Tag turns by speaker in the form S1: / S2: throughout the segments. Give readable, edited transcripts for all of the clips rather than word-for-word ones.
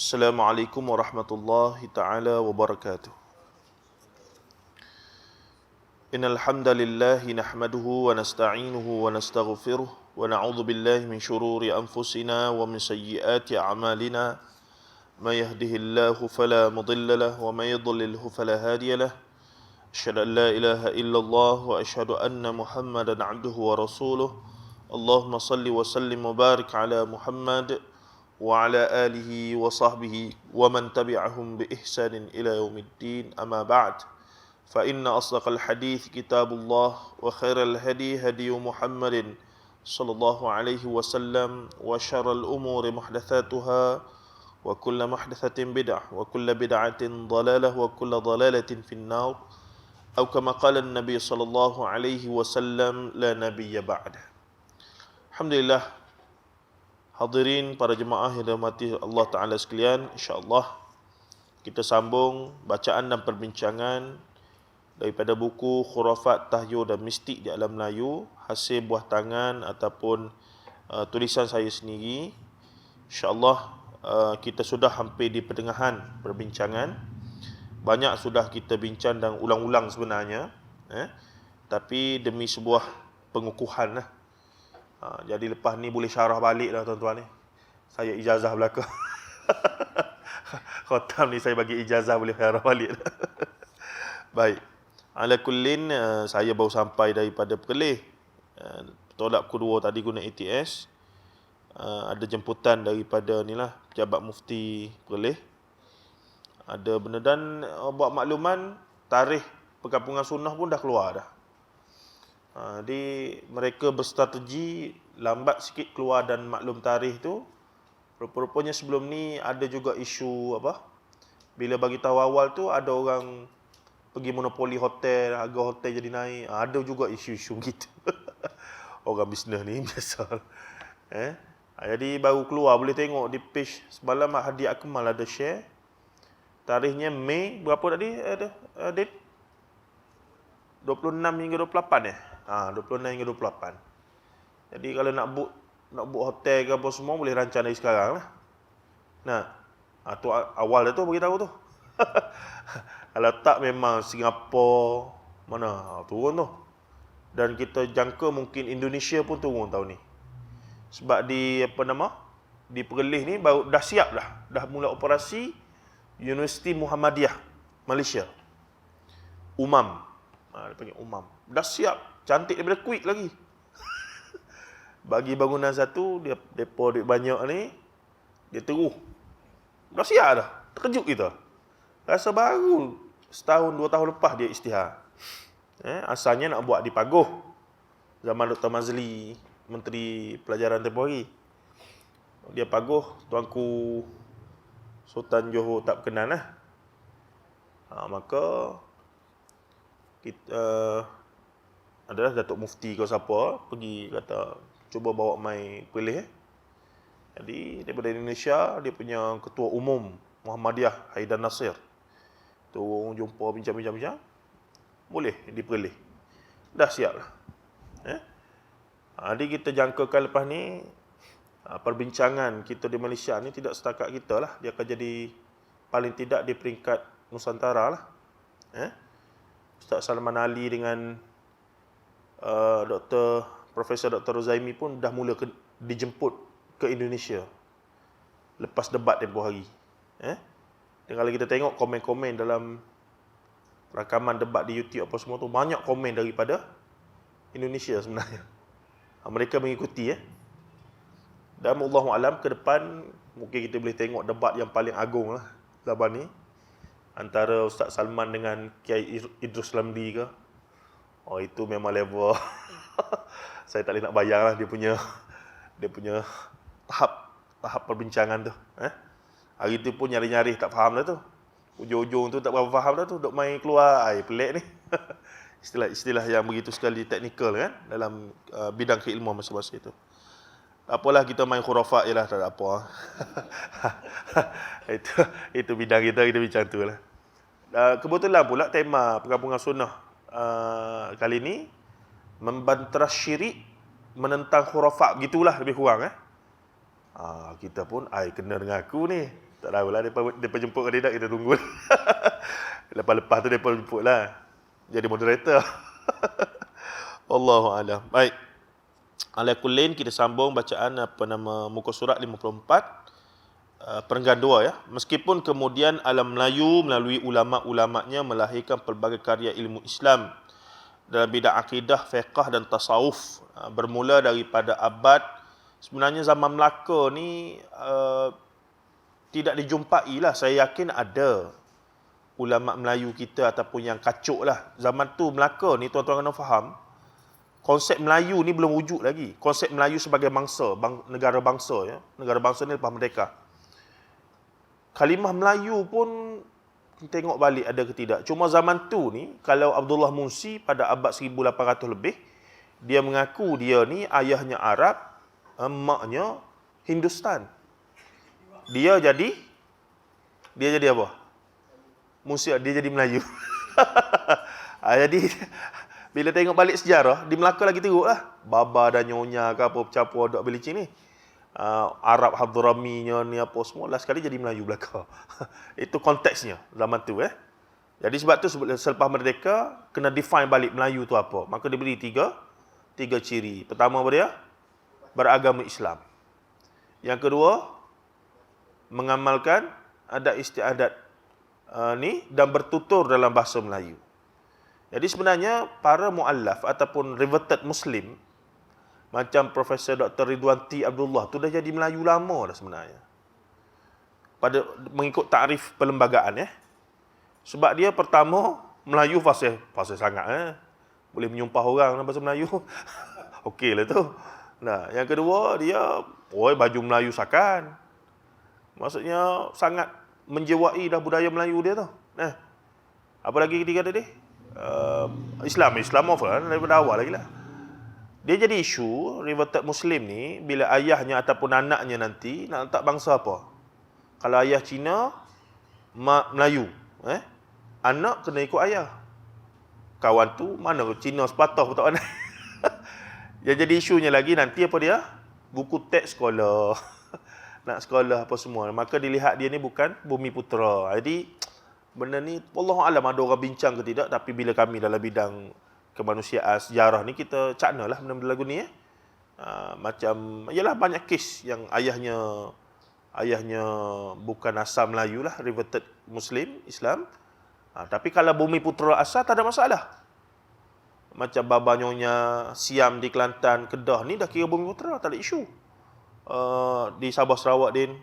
S1: Assalamualaikum warahmatullahi taala wabarakatuh. Innal hamdalillah nahmaduhu wa nasta'inuhu wa nastaghfiruh wa na'udzu billahi min shururi anfusina wa min sayyiati a'malina. May yahdihillahu fala mudilla lahu wa may yudlilhu fala hadiya lahu. Asyhadu an la ilaha illallah wa asyhadu anna Muhammadan 'abduhu wa rasuluh. Allahumma salli wa sallim wa barik ala Muhammad wa ala alihi wa sahbihi wa man tabi'ahum bi ihsanin ila yaumiddin, amma ba'd. Fa inna asdaqal hadits kitabullah wa khairal hadi hadi Muhammadin sallallahu alaihi wasallam wa syarral umuri muhdatsatuha wa kullu muhdatsatin bid'ah wa kullu bid'atin dhalalah wa kullu dhalalatin finnar. Atau kama qala an-nabi sallallahu alaihi wasallam, la nabiyya ba'da. Alhamdulillah, hadirin para jemaah yang dirahmati Allah Ta'ala sekalian, insya-Allah kita sambung bacaan dan perbincangan daripada buku Khurafat, Tahyul dan Mistik di Alam Melayu, hasil buah tangan ataupun tulisan saya sendiri. Insya-Allah kita sudah hampir di pertengahan perbincangan. Banyak sudah kita bincang dan ulang-ulang sebenarnya, tapi demi sebuah pengukuhan lah. Jadi lepas ni boleh syarah balik lah tuan-tuan ni. Saya ijazah belaka. Khatam ni saya bagi ijazah, boleh syarah balik lah. Baik. Ala kullin, saya baru sampai daripada Perlis. Tolak kedua tadi guna ATS. Ada jemputan daripada ni lah, pejabat mufti Perlis. Ada benda dan buat makluman, tarikh perkampungan sunnah pun dah keluar dah. Jadi mereka berstrategi lambat sikit keluar dan maklum tarikh tu. Rupa-rupanya sebelum ni ada juga isu apa? Bila bagi tahu awal tu ada orang pergi monopoli hotel, harga hotel jadi naik. Ada juga isu-isu begitu. Orang bisnes ni biasa. Jadi baru keluar, boleh tengok di page semalam Hadi Akmal ada share. Tarikhnya Mei berapa tadi? Date 26 hingga 28 26 hingga 28. Jadi kalau nak book hotel ke apa semua, boleh rancang dari sekarang lah. Nah, tu awal dah tu beritahu tu. Kalau tak memang Singapura mana turun tu. Dan kita jangka mungkin Indonesia pun turun tahun ni. Sebab di di Perlis ni baru dah siap dah. Dah mula operasi Universiti Muhammadiyah Malaysia. UMAM. Dia panggil UMAM. Dah siap. Cantik daripada Kuwait lagi. Bagi bangunan satu, dia depo duit banyak ni, dia terus. Dah siap dah. Terkejut kita. Rasa baru setahun, 2 tahun lepas dia isytihar. Asalnya nak buat di Pagoh. Zaman Dr. Mazli, Menteri Pelajaran tempoh hari. Dia Pagoh, Tuanku Sultan Johor tak berkenan lah. Maka kita adalah Datuk Mufti ke siapa pergi kata cuba bawa mai Perlis. Jadi daripada Indonesia, dia punya Ketua Umum Muhammadiyah Haidar Nasir turun jumpa bincang-bincang. Boleh di Perlis. Dah siap lah. Jadi kita jangkakan lepas ni perbincangan kita di Malaysia ni tidak setakat kita lah. Dia akan jadi paling tidak di peringkat Nusantara lah. Ustaz Salman Ali dengan Profesor Dr. Rozaimi pun dah mula dijemput ke Indonesia lepas debat tempoh hari. Dan kalau kita tengok komen-komen dalam rakaman debat di YouTube apa semua tu, banyak komen daripada Indonesia sebenarnya. Mereka mengikuti. Dan Allahu alam ke depan mungkin kita boleh tengok debat yang paling agung lah zaman ni, antara Ustaz Salman dengan Kiai Idrus Lamdi ke. Itu memang level saya tak boleh nak bayang lah dia punya tahap perbincangan tu. Hari tu pun nyari-nyari tak faham dah tu. Ujung-ujung tu tak berapa faham dah tu, duk main keluar pelik ni. Istilah yang begitu sekali teknikal kan dalam bidang keilmuan masa-masa itu. Apalah, kita main khurafat je lah, tak ada apa. itu bidang kita bincang tu lah. Kebetulan pula tema perkampungan sunnah kali ni membantah syirik, menentang khurafat, begitulah lebih kurang. Kita pun kena dengan aku ni. Tak tahulah depa jemput ke tidak, kita tunggu. Lepas-lepas tu depa jemput lah. Jadi moderator. Wallahu a'lam. Baik. Ala kullin, kita sambung bacaan muka surat 54. Perenggan 2 ya. Meskipun kemudian alam Melayu melalui ulama-ulamanya melahirkan pelbagai karya ilmu Islam dalam bidang akidah, fiqh dan tasawuf, bermula daripada abad, sebenarnya zaman Melaka ni tidak dijumpai lah. Saya yakin ada ulama Melayu kita ataupun yang kacuk lah. Zaman tu Melaka ni, tuan-tuan kena faham, konsep Melayu ni belum wujud lagi. Konsep Melayu sebagai bangsa, negara bangsa ya. Negara bangsa ni lepas merdeka. Kalimah Melayu pun tengok balik ada ke tidak. Cuma zaman tu ni, kalau Abdullah Munsi pada abad 1800 lebih, dia mengaku dia ni ayahnya Arab, emaknya Hindustan. Dia jadi apa? Munsi, dia jadi Melayu. Jadi bila tengok balik sejarah, di Melaka lagi teruk lah. Baba dan nyonya ke apa campur dok belicin ni. Arab Hadraminya ni apa semua, last sekali jadi Melayu belaka. Itu konteksnya zaman tu Jadi sebab tu selepas merdeka kena define balik Melayu tu apa. Maka diberi tiga ciri. Pertama apa dia? Beragama Islam. Yang kedua, mengamalkan adat istiadat ni dan bertutur dalam bahasa Melayu. Jadi sebenarnya para muallaf ataupun reverted Muslim macam Profesor Dr. Ridwan T. Abdullah tu dah jadi Melayu lama dah sebenarnya. Pada mengikut takrif perlembagaan Sebab dia pertama Melayu fasih sangat Boleh menyumpah orang dalam bahasa Melayu. Okeylah tu. Nah, yang kedua dia baju Melayu sakan. Maksudnya sangat menjiwai dah budaya Melayu dia tu. Apa lagi ketiga tadi? Islam over daripada awal lagi lah. Dia jadi isu reverted Muslim ni bila ayahnya ataupun anaknya nanti nak letak bangsa apa. Kalau ayah Cina, mak Melayu, anak kena ikut ayah. Kawan tu mana Cina sepatah pun tak pandai. Yang jadi isunya lagi nanti apa dia? Buku teks sekolah. Nak sekolah apa semua. Maka dilihat dia ni bukan bumi putera. Jadi benda ni wallahu alam ada orang bincang ke tidak, tapi bila kami dalam bidang kemanusiaan sejarah ni kita cakna lah benda-benda lagu ni macam ialah banyak kes yang ayahnya bukan asal Melayu lah, reverted Muslim Islam. Tapi kalau bumi putera asal tak ada masalah. Macam baba nyonya Siam di Kelantan, Kedah ni dah kira bumi putera, tak ada isu. Di Sabah Sarawak din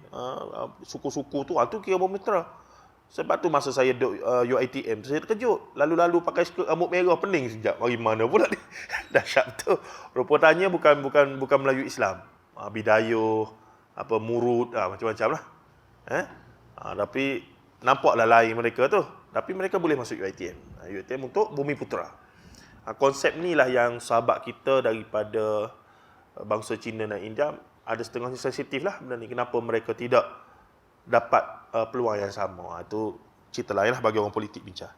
S1: suku-suku tu kira bumi putera. Sebab tu masa saya duduk UiTM, saya terkejut. Lalu-lalu pakai skirt rambut merah, pening sekejap. Mari mana pula ni? Dahsyat tu. Rupanya bukan Melayu Islam. Bidayuh, murud, macam-macam lah. Tapi nampaklah lain mereka tu. Tapi mereka boleh masuk UiTM. UiTM untuk bumi putera. Konsep ni lah yang sahabat kita daripada bangsa Cina dan India ada setengah sensitif lah benda ni. Kenapa mereka tidak dapat peluang yang sama. Itu cerita lain lah bagi orang politik bincang.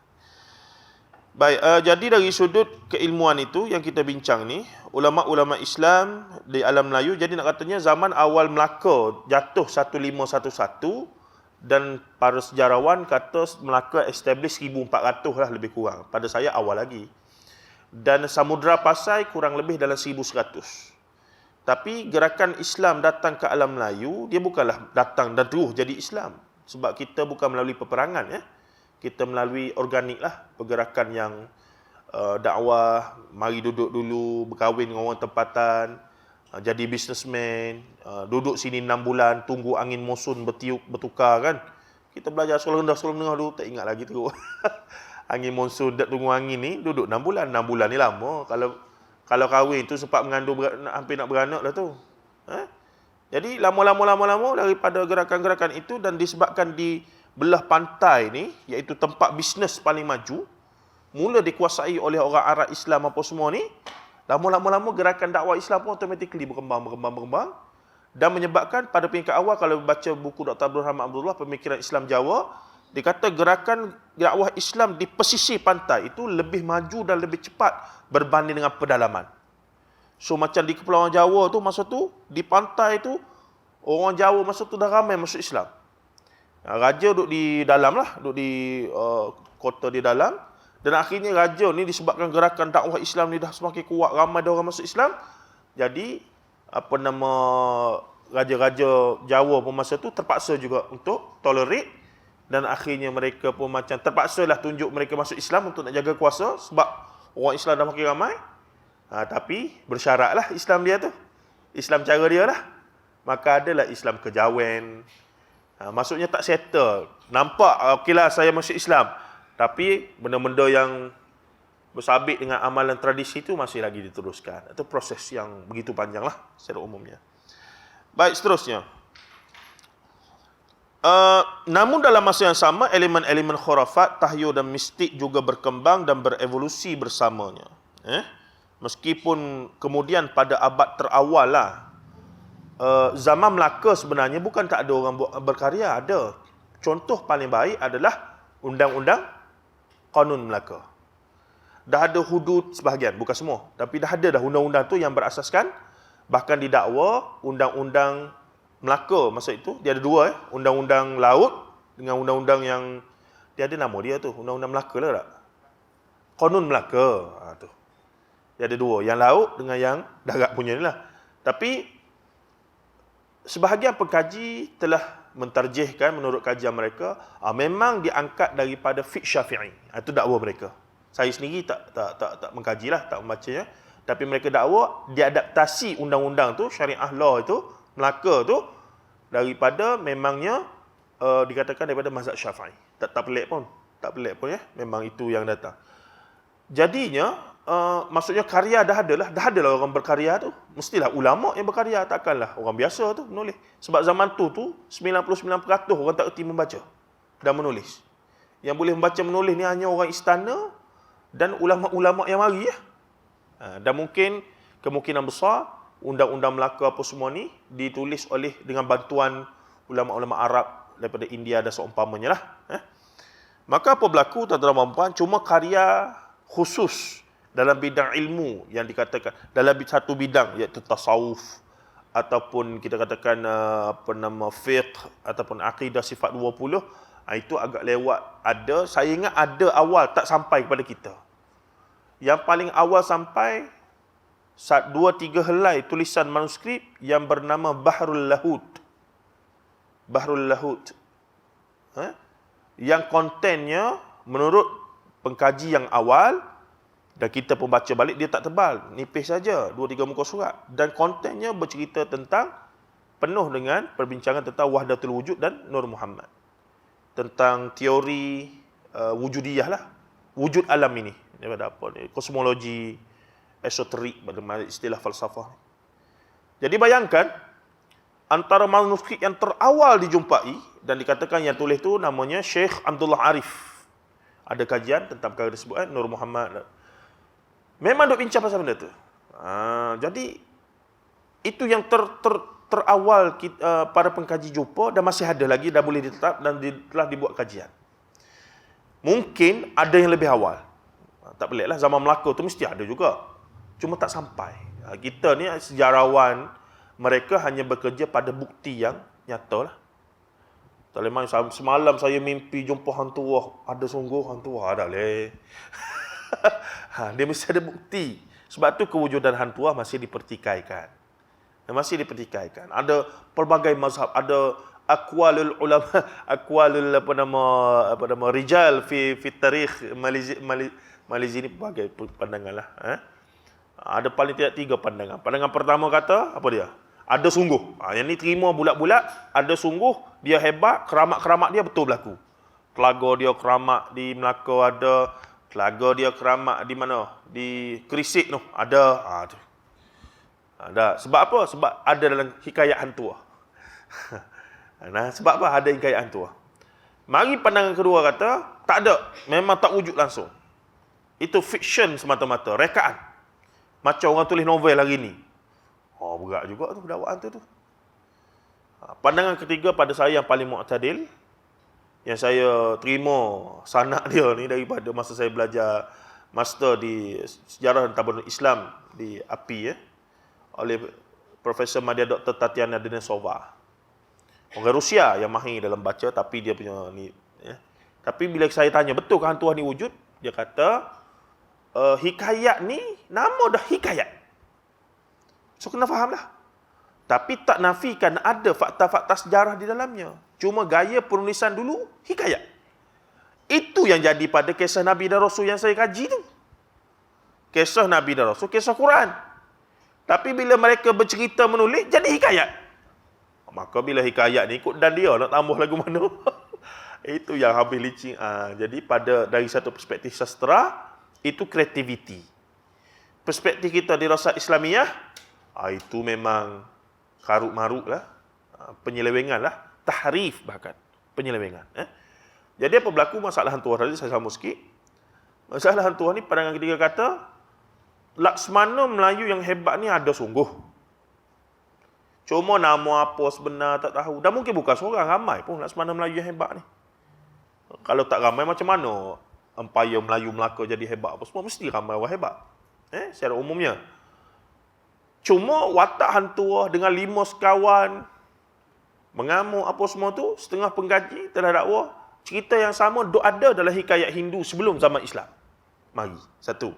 S1: Baik, jadi dari sudut keilmuan itu yang kita bincang ni, ulama-ulama Islam di alam Melayu, jadi nak katanya zaman awal Melaka jatuh 1511 dan para sejarawan kata Melaka establish 1400 lah lebih kurang. Pada saya awal lagi. Dan Samudra Pasai kurang lebih dalam 1100. Tapi gerakan Islam datang ke alam Melayu, dia bukanlah datang dan terus jadi Islam. Sebab kita bukan melalui peperangan. Kita melalui organik lah. Pergerakan yang dakwah, mari duduk dulu, berkahwin dengan orang tempatan, jadi businessman, duduk sini 6 bulan, tunggu angin monsun bertukar kan. Kita belajar sekolah rendah, sekolah menengah dulu, tak ingat lagi teruk. Angin monsun, tunggu angin ni, duduk 6 bulan. 6 bulan ni lama. Kalau kahwin tu sempat mengandung, hampir nak beranak lah tu. Jadi lama-lama daripada gerakan-gerakan itu dan disebabkan di belah pantai ni, iaitu tempat bisnes paling maju, mula dikuasai oleh orang Arab Islam apa semua ni, lama-lama gerakan dakwah Islam pun automatically berkembang dan menyebabkan pada peringkat awal kalau baca buku Dr. Abdul Rahman Abdullah Pemikiran Islam Jawa, dia kata gerakan dakwah Islam di pesisir pantai itu lebih maju dan lebih cepat berbanding dengan pedalaman. So macam di Kepulauan Jawa tu masa tu, di pantai tu, orang Jawa masa tu dah ramai masuk Islam. Raja duduk di dalam lah, duduk di kota di dalam. Dan akhirnya raja ni disebabkan gerakan dakwah Islam ni dah semakin kuat, ramai dah orang masuk Islam. Jadi raja-raja Jawa pun masa tu terpaksa juga untuk tolerate, dan akhirnya mereka pun macam terpaksalah tunjuk mereka masuk Islam untuk nak jaga kuasa sebab orang Islam dah makin ramai. Tapi bersyaratlah Islam dia tu, Islam cara dia lah. Maka adalah Islam kejawen. Maksudnya tak settle. Nampak okeylah saya masuk Islam, tapi benda-benda yang bersabit dengan amalan tradisi itu masih lagi diteruskan. Itu proses yang begitu panjang lah secara umumnya. Baik, seterusnya. Namun dalam masa yang sama, elemen-elemen khurafat, tahyul dan mistik juga berkembang dan berevolusi bersamanya. Meskipun kemudian pada abad terawal lah, zaman Melaka sebenarnya bukan tak ada orang berkarya, ada. Contoh paling baik adalah Undang-Undang Qanun Melaka. Dah ada hudud sebahagian, bukan semua, tapi dah ada undang-undang tu yang berasaskan, bahkan didakwa Undang-Undang Melaka masa itu, dia ada dua, Undang-Undang Laut dengan undang-undang yang dia ada nama dia tu, Undang-Undang Melaka lah tak? Qanun Melaka. Tu. Dia ada dua, yang laut dengan yang darat punya ni lah. Tapi sebahagian pengkaji telah mentarjihkan menurut kajian mereka, memang diangkat daripada fiqh Syafi'i. Itu dakwa mereka. Saya sendiri tak mengkajilah, tak membacanya, tapi mereka dakwa diadaptasi undang-undang tu, syariah law itu, Melaka tu, daripada memangnya dikatakan daripada mazhab Syafi'i. Tak pelik pun. Tak pelik pun ya. Memang itu yang datang. Jadinya maksudnya karya dah adalah orang berkarya tu. Mestilah ulama yang berkarya, takkanlah orang biasa tu menulis. Sebab zaman tu 99% orang tak erti membaca dan menulis. Yang boleh membaca menulis ni hanya orang istana dan ulama-ulama yang mari ya. Dan mungkin kemungkinan besar undang-undang Melaka apa semua ni ditulis oleh dengan bantuan ulama-ulama Arab daripada India dan seumpamanya lah. Maka apa berlaku tuan-tuan dan puan, cuma karya khusus dalam bidang ilmu yang dikatakan dalam satu bidang, iaitu tasawuf ataupun kita katakan fiqh ataupun akidah sifat 20, itu agak lewat. Saya ingat ada awal tak sampai kepada kita. Yang paling awal sampai 2-3 helai tulisan manuskrip yang bernama Bahrul Lahut. Bahrul Lahut. Yang kontennya menurut pengkaji yang awal, dan kita pun baca balik, dia tak tebal, nipis saja, 2-3 muka surat, dan kontennya bercerita tentang, penuh dengan perbincangan tentang wahdatul wujud dan Nur Muhammad, tentang teori wujudiyah lah, wujud alam ini, daripada apa ni, kosmologi, esoterik, istilah falsafah. Jadi bayangkan, antara manuskrip yang terawal dijumpai dan dikatakan yang tulis tu namanya Syekh Abdullah Arif. Ada kajian tentang perkara tersebut, Nur Muhammad. Memang duk bincang pasal benda tu. Jadi itu yang terawal para pengkaji jumpa, dan masih ada lagi, dah boleh ditetap dan telah dibuat kajian. Mungkin ada yang lebih awal. Tak peliklah, zaman Melaka tu mesti ada juga. Cuma tak sampai. Kita ni sejarawan, mereka hanya bekerja pada bukti yang nyata lah. Semalam saya mimpi jumpa hantu wah. Ada sungguh hantu wah, ada leh. Dia mesti ada bukti. Sebab tu kewujudan hantu wah masih dipertikaikan. Ada pelbagai mazhab, ada aqwalul ulama, aqwalul rijal fi tarikh Malaysia ni pelbagai pandangan lah. Ada paling tidak 3 pandangan. Pandangan pertama kata apa dia? Ada sungguh. Yang ni terima bulat-bulat, ada sungguh, dia hebat, keramat-keramat dia betul berlaku. Telaga dia keramat di Melaka ada, telaga dia keramat di mana? Di Kerisik tu ada. Ada. Sebab apa? Sebab ada dalam hikayat hantu. Sebab apa ada hikayat hantu? Mari pandangan kedua kata, tak ada, memang tak wujud langsung. Itu fiction semata-mata, rekaan. Macam orang tulis novel hari ni. Berat juga tu dakwaan tu. Pandangan ketiga pada saya yang paling mu'tadil, yang saya terima sanak dia ni daripada masa saya belajar master di Sejarah dan Tamadun Islam di API oleh Profesor Madya Dr. Tatiana Denisova. Orang Rusia yang mahir dalam baca, tapi dia punya ni. Tapi bila saya tanya, betul ke hantu ni wujud? Dia kata, hikayat ni, nama dah hikayat. So, kena faham lah. Tapi tak nafikan ada fakta-fakta sejarah di dalamnya. Cuma gaya penulisan dulu, hikayat. Itu yang jadi pada kisah Nabi dan Rasul yang saya kaji tu. Kisah Nabi dan Rasul, kisah Quran. Tapi bila mereka bercerita menulis, jadi hikayat. Maka bila hikayat ni ikut dan dia nak tambah lagu mana? Itu yang habis licin. Jadi dari satu perspektif sastra, itu kreativiti. Perspektif kita di Dirasat Islamiyah, itu memang karut-marut lah. Penyelewengan lah. Tahrif bahkan. Penyelewengan. Jadi apa berlaku masalah hantu tadi, saya sambung sikit. Masalah hantu ni pandangan ketiga kata, Laksmana Melayu yang hebat ni ada sungguh. Cuma nama apa sebenar tak tahu. Dan mungkin bukan seorang, ramai pun Laksmana Melayu yang hebat ni. Kalau tak ramai macam mana empire Melayu Melaka jadi hebat apa semua? Mesti ramai orang hebat. Secara umumnya. Cuma watak hantu dengan 5 sekawan, mengamuk apa semua tu, setengah penggaji telah dakwa. Cerita yang sama ada dalam hikayat Hindu sebelum zaman Islam. Mari. Satu.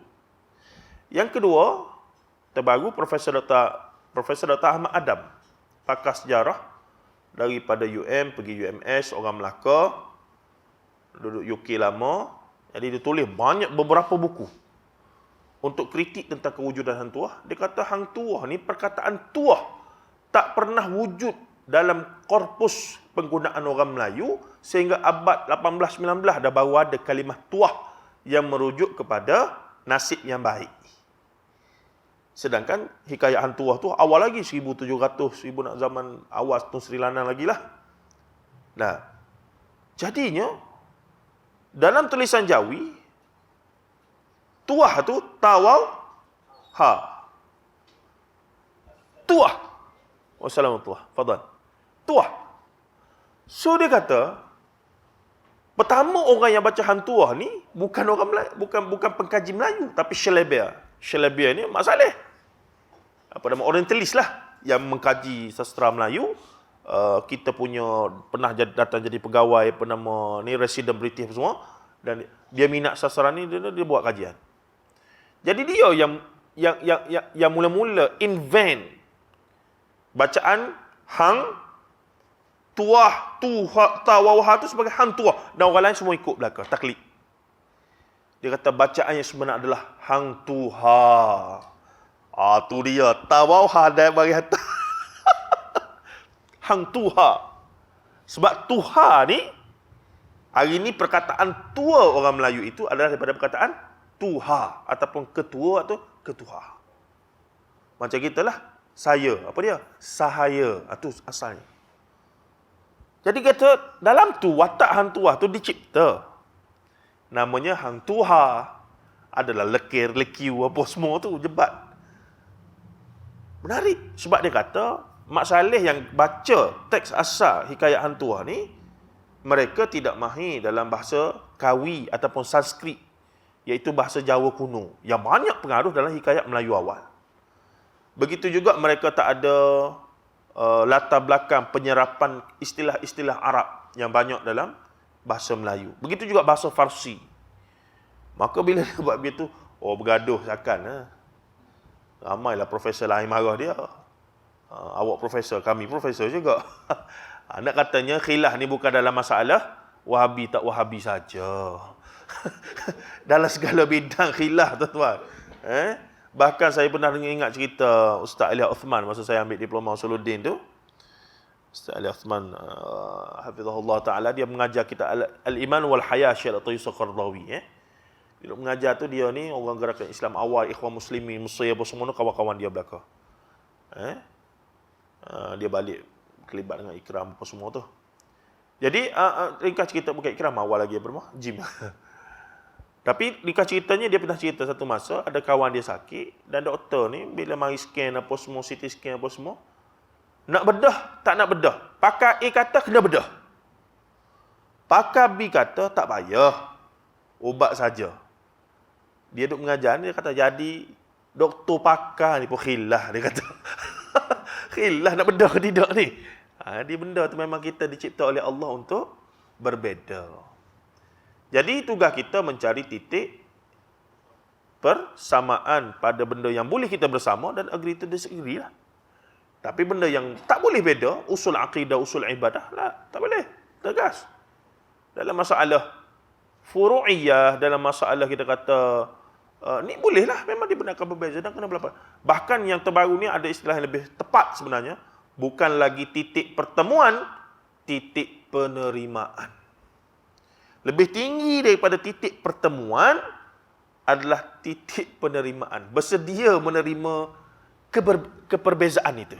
S1: Yang kedua, terbaru Profesor Dr. Ahmad Adam, pakar sejarah daripada pergi UMS, orang Melaka, duduk UK lama. Jadi dia tulis beberapa buku untuk kritik tentang kewujudan hang tuah. Dia kata hang tuah ni, perkataan tuah tak pernah wujud dalam korpus penggunaan orang Melayu sehingga abad 18-19 dah baru ada kalimah tuah yang merujuk kepada nasib yang baik. Sedangkan hikayat hang tuah tu awal lagi 1700, 1000 nak zaman awal Tun Sri Lanang lagi lah. Nah, jadinya dalam tulisan Jawi, tuah tu tawau ha. Tuah. Wassalamualaikum. Fadal. Tuah. So dia kata, pertama orang yang baca hang tuah ni bukan orang Melayu, bukan pengkaji Melayu, tapi Shalabiya. Shalabiya ni Mak Saleh. Apa nama, orientalis lah yang mengkaji sastra Melayu. Kita punya pernah datang jadi pegawai bernama ni resident British semua, dan dia minat sastra ni, dia buat kajian. Jadi dia yang mula-mula invent bacaan hang tuah tawawha tu sebagai hang tuah, dan orang lain semua ikut belaka, taklid. Dia kata bacaan yang sebenar adalah hang tuha. Tu dia tawawha dah bagi hata. Hang tuha. Sebab tuha ni, hari ni perkataan tua orang Melayu itu adalah daripada perkataan tuha ataupun ketua atau ketuha. Macam kita lah, saya, apa dia? Sahaya. Itu asalnya. Jadi kata, dalam tu, watak hang tuah tu dicipta. Namanya hang tuha. Adalah lekir, lekiu, apa semua tu, jebat. Menarik. Sebab dia kata, Mak Saleh yang baca teks asal hikayat hang tuah ni, mereka tidak mahir dalam bahasa Kawi ataupun Sanskrit, iaitu bahasa Jawa kuno, yang banyak pengaruh dalam hikayat Melayu awal. Begitu juga mereka tak ada latar belakang penyerapan istilah-istilah Arab yang banyak dalam bahasa Melayu. Begitu juga bahasa Farsi. Maka bila dia buat begitu, bergaduh seakan. Ramailah profesor lain marah dia. Awak profesor, kami profesor juga. Nak katanya khilaf ni bukan dalam masalah Wahabi tak Wahabi saja. Dalam segala bidang khilaf, tuan-tuan. Bahkan saya pernah ingat cerita Ustaz Ali Uthman masa saya ambil diploma Usuluddin tu. Ustaz Ali Uthman hafizahullah taala, dia mengajar kita Al-Iman wal Haya Syekh Dr. Yusuf Qardawi. Dia mengajar tu, dia ni orang gerakan Islam awal, Ikhwan Muslimin Mesir apa semua, kawan-kawan dia belaka. Dia balik terlibat dengan Ikram apa semua tu. Jadi ringkas cerita, bukan Ikram, awal lagi bernama Jim. Tapi ringkas ceritanya, dia pernah cerita satu masa ada kawan dia sakit, dan doktor ni bila mari scan apa semua, CT scan apa semua, nak bedah, tak nak bedah. Pakar A kata kena bedah. Pakar B kata tak payah, ubat saja. Dia duk mengajar ni, dia kata jadi doktor pakar ni pun khilaf, dia kata. Khilaf nak bedah ke tidak ni. Jadi benda tu memang kita dicipta oleh Allah untuk berbeza. Jadi tugas kita mencari titik persamaan pada benda yang boleh kita bersama dan agree to disagree lah. Tapi benda yang tak boleh beda, usul akidah, usul ibadah lah, tak boleh. Tegas. Dalam masalah furu'iyah, dalam masalah kita kata ni bolehlah, memang dibenarkan berbeza dan kena berlapan. Bahkan yang terbaru ni ada istilah yang lebih tepat sebenarnya, bukan lagi titik pertemuan, titik penerimaan. Lebih tinggi daripada titik pertemuan adalah titik penerimaan. Bersedia menerima keperbezaan itu.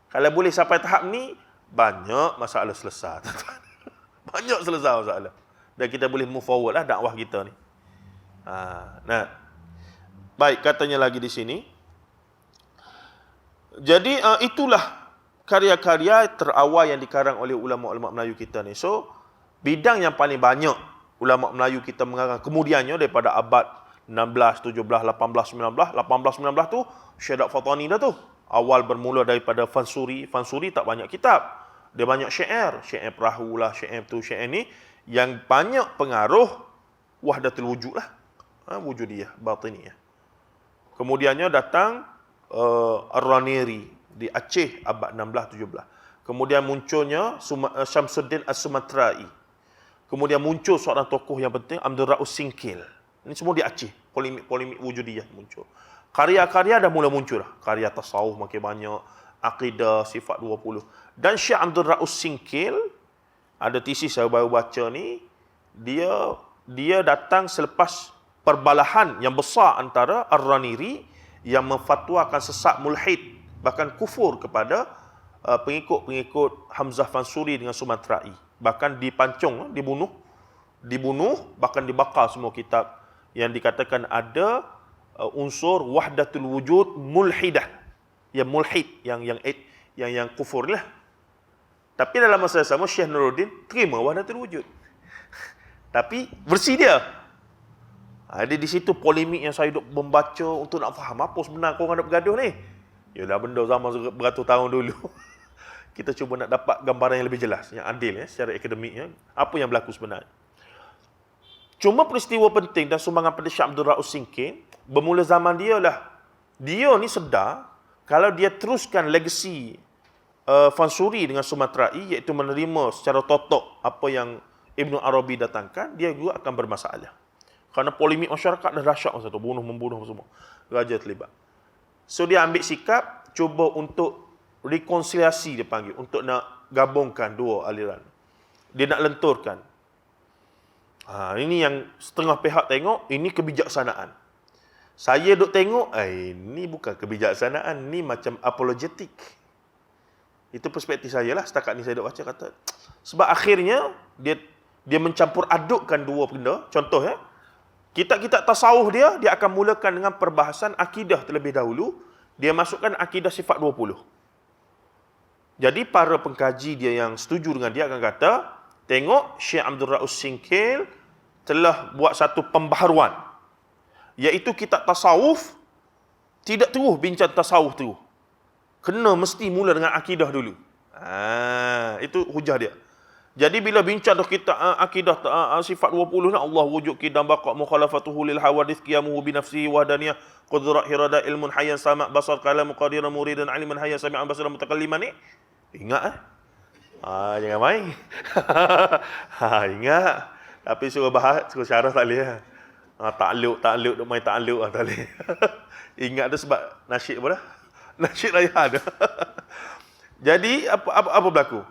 S1: Kalau boleh sampai tahap ni, banyak masalah selesai. Banyak selesai masalah. Dan kita boleh move forward lah dakwah kita ni. Nah, baik, katanya lagi di sini. Jadi itulah karya-karya terawal yang dikarang oleh ulama-ulama Melayu kita ni. So, bidang yang paling banyak ulama Melayu kita mengarang kemudiannya daripada abad 16, 17, 18, 19. 18, 19 tu Syekh Fatani dah tu. Awal bermula daripada Fansuri. Fansuri tak banyak kitab. Dia banyak syair. Syair perahu lah, syair tu, syair ni. Yang banyak pengaruh wahdatul wujud lah. Wujudiyah, batiniyah. Kemudiannya datang Ar-Raniri di Aceh abad 16, 17. Kemudian munculnya Syamsuddin As-Sumatrai. Kemudian muncul seorang tokoh yang penting, Abdul Ra'us Singkil. Ini semua di Aceh. Polemik wujudiyah muncul. Karya-karya dah mula muncul dah. Karya tasawuf makin banyak. Akidah, sifat 20. Dan Syekh Abdul Ra'us Singkil, ada tesis saya baru baca ni, dia datang selepas perbalahan yang besar antara Ar-Raniri yang memfatwakan sesat mulhid, bahkan kufur kepada pengikut-pengikut Hamzah Fansuri dengan Sumatrai. Bahkan dipancung, dibunuh, bahkan dibakar semua kitab yang dikatakan ada unsur wahdatul wujud mulhidah. Yang mulhid, yang kufur lah. Tapi dalam masa sama Syekh Nuruddin terima wahdatul wujud. Tapi versi dia. Ada di situ polemik yang saya duk membaca untuk nak faham apa sebenarnya korang nak bergaduh ni. Yalah, benda zaman beratus tahun dulu. Kita cuba nak dapat gambaran yang lebih jelas, yang adil secara akademik. Apa yang berlaku sebenarnya. Cuma peristiwa penting dan sumbangan pada Syekh Abdul Ra'us Singkil, bermula zaman dia lah. Dia ni sedar, kalau dia teruskan legasi Fansuri dengan Sumatrai, iaitu menerima secara totok apa yang Ibn Arabi datangkan, dia juga akan bermasalah. Kerana polemik masyarakat dah dahsyat masa tu, membunuh semua. Raja terlibat. So dia ambil sikap, cuba untuk rekonsiliasi dia panggil, untuk nak gabungkan dua aliran. Dia nak lenturkan. Ini yang setengah pihak tengok, ini kebijaksanaan. Saya duk tengok, ini bukan kebijaksanaan, ni macam apologetik. Itu perspektif saya lah, setakat ni saya duk baca kata. Sebab akhirnya, dia mencampur adukkan dua benda. Contoh kitab-kitab tasawuf dia akan mulakan dengan perbahasan akidah terlebih dahulu. Dia masukkan akidah sifat 20. Jadi para pengkaji dia yang setuju dengan dia akan kata, tengok Syekh Abdul Ra'us Singkil telah buat satu pembaharuan, iaitu kitab tasawuf tidak terus bincang tasawuf terus. Kena mesti mula dengan akidah dulu. Itu hujah dia. Jadi bila bincang kitab akidah sifat 20 Allah wujud qidam baqa mukhalafatuhu lil hawadith qiyamuhu bi nafsihi wahdaniyah qudrat hirada ilmun hayyan sama' basar kalam qadiran muridan aliman hayyan sami'an basiran mutakalliman ni. Ingat jangan main. Ingat. Tapi suruh bahas, suruh syarah tak boleh. Takluk, duk main takluk tak boleh. Ingat tu sebab nasyid apa dah? Nasyid raya ada. Jadi apa berlaku?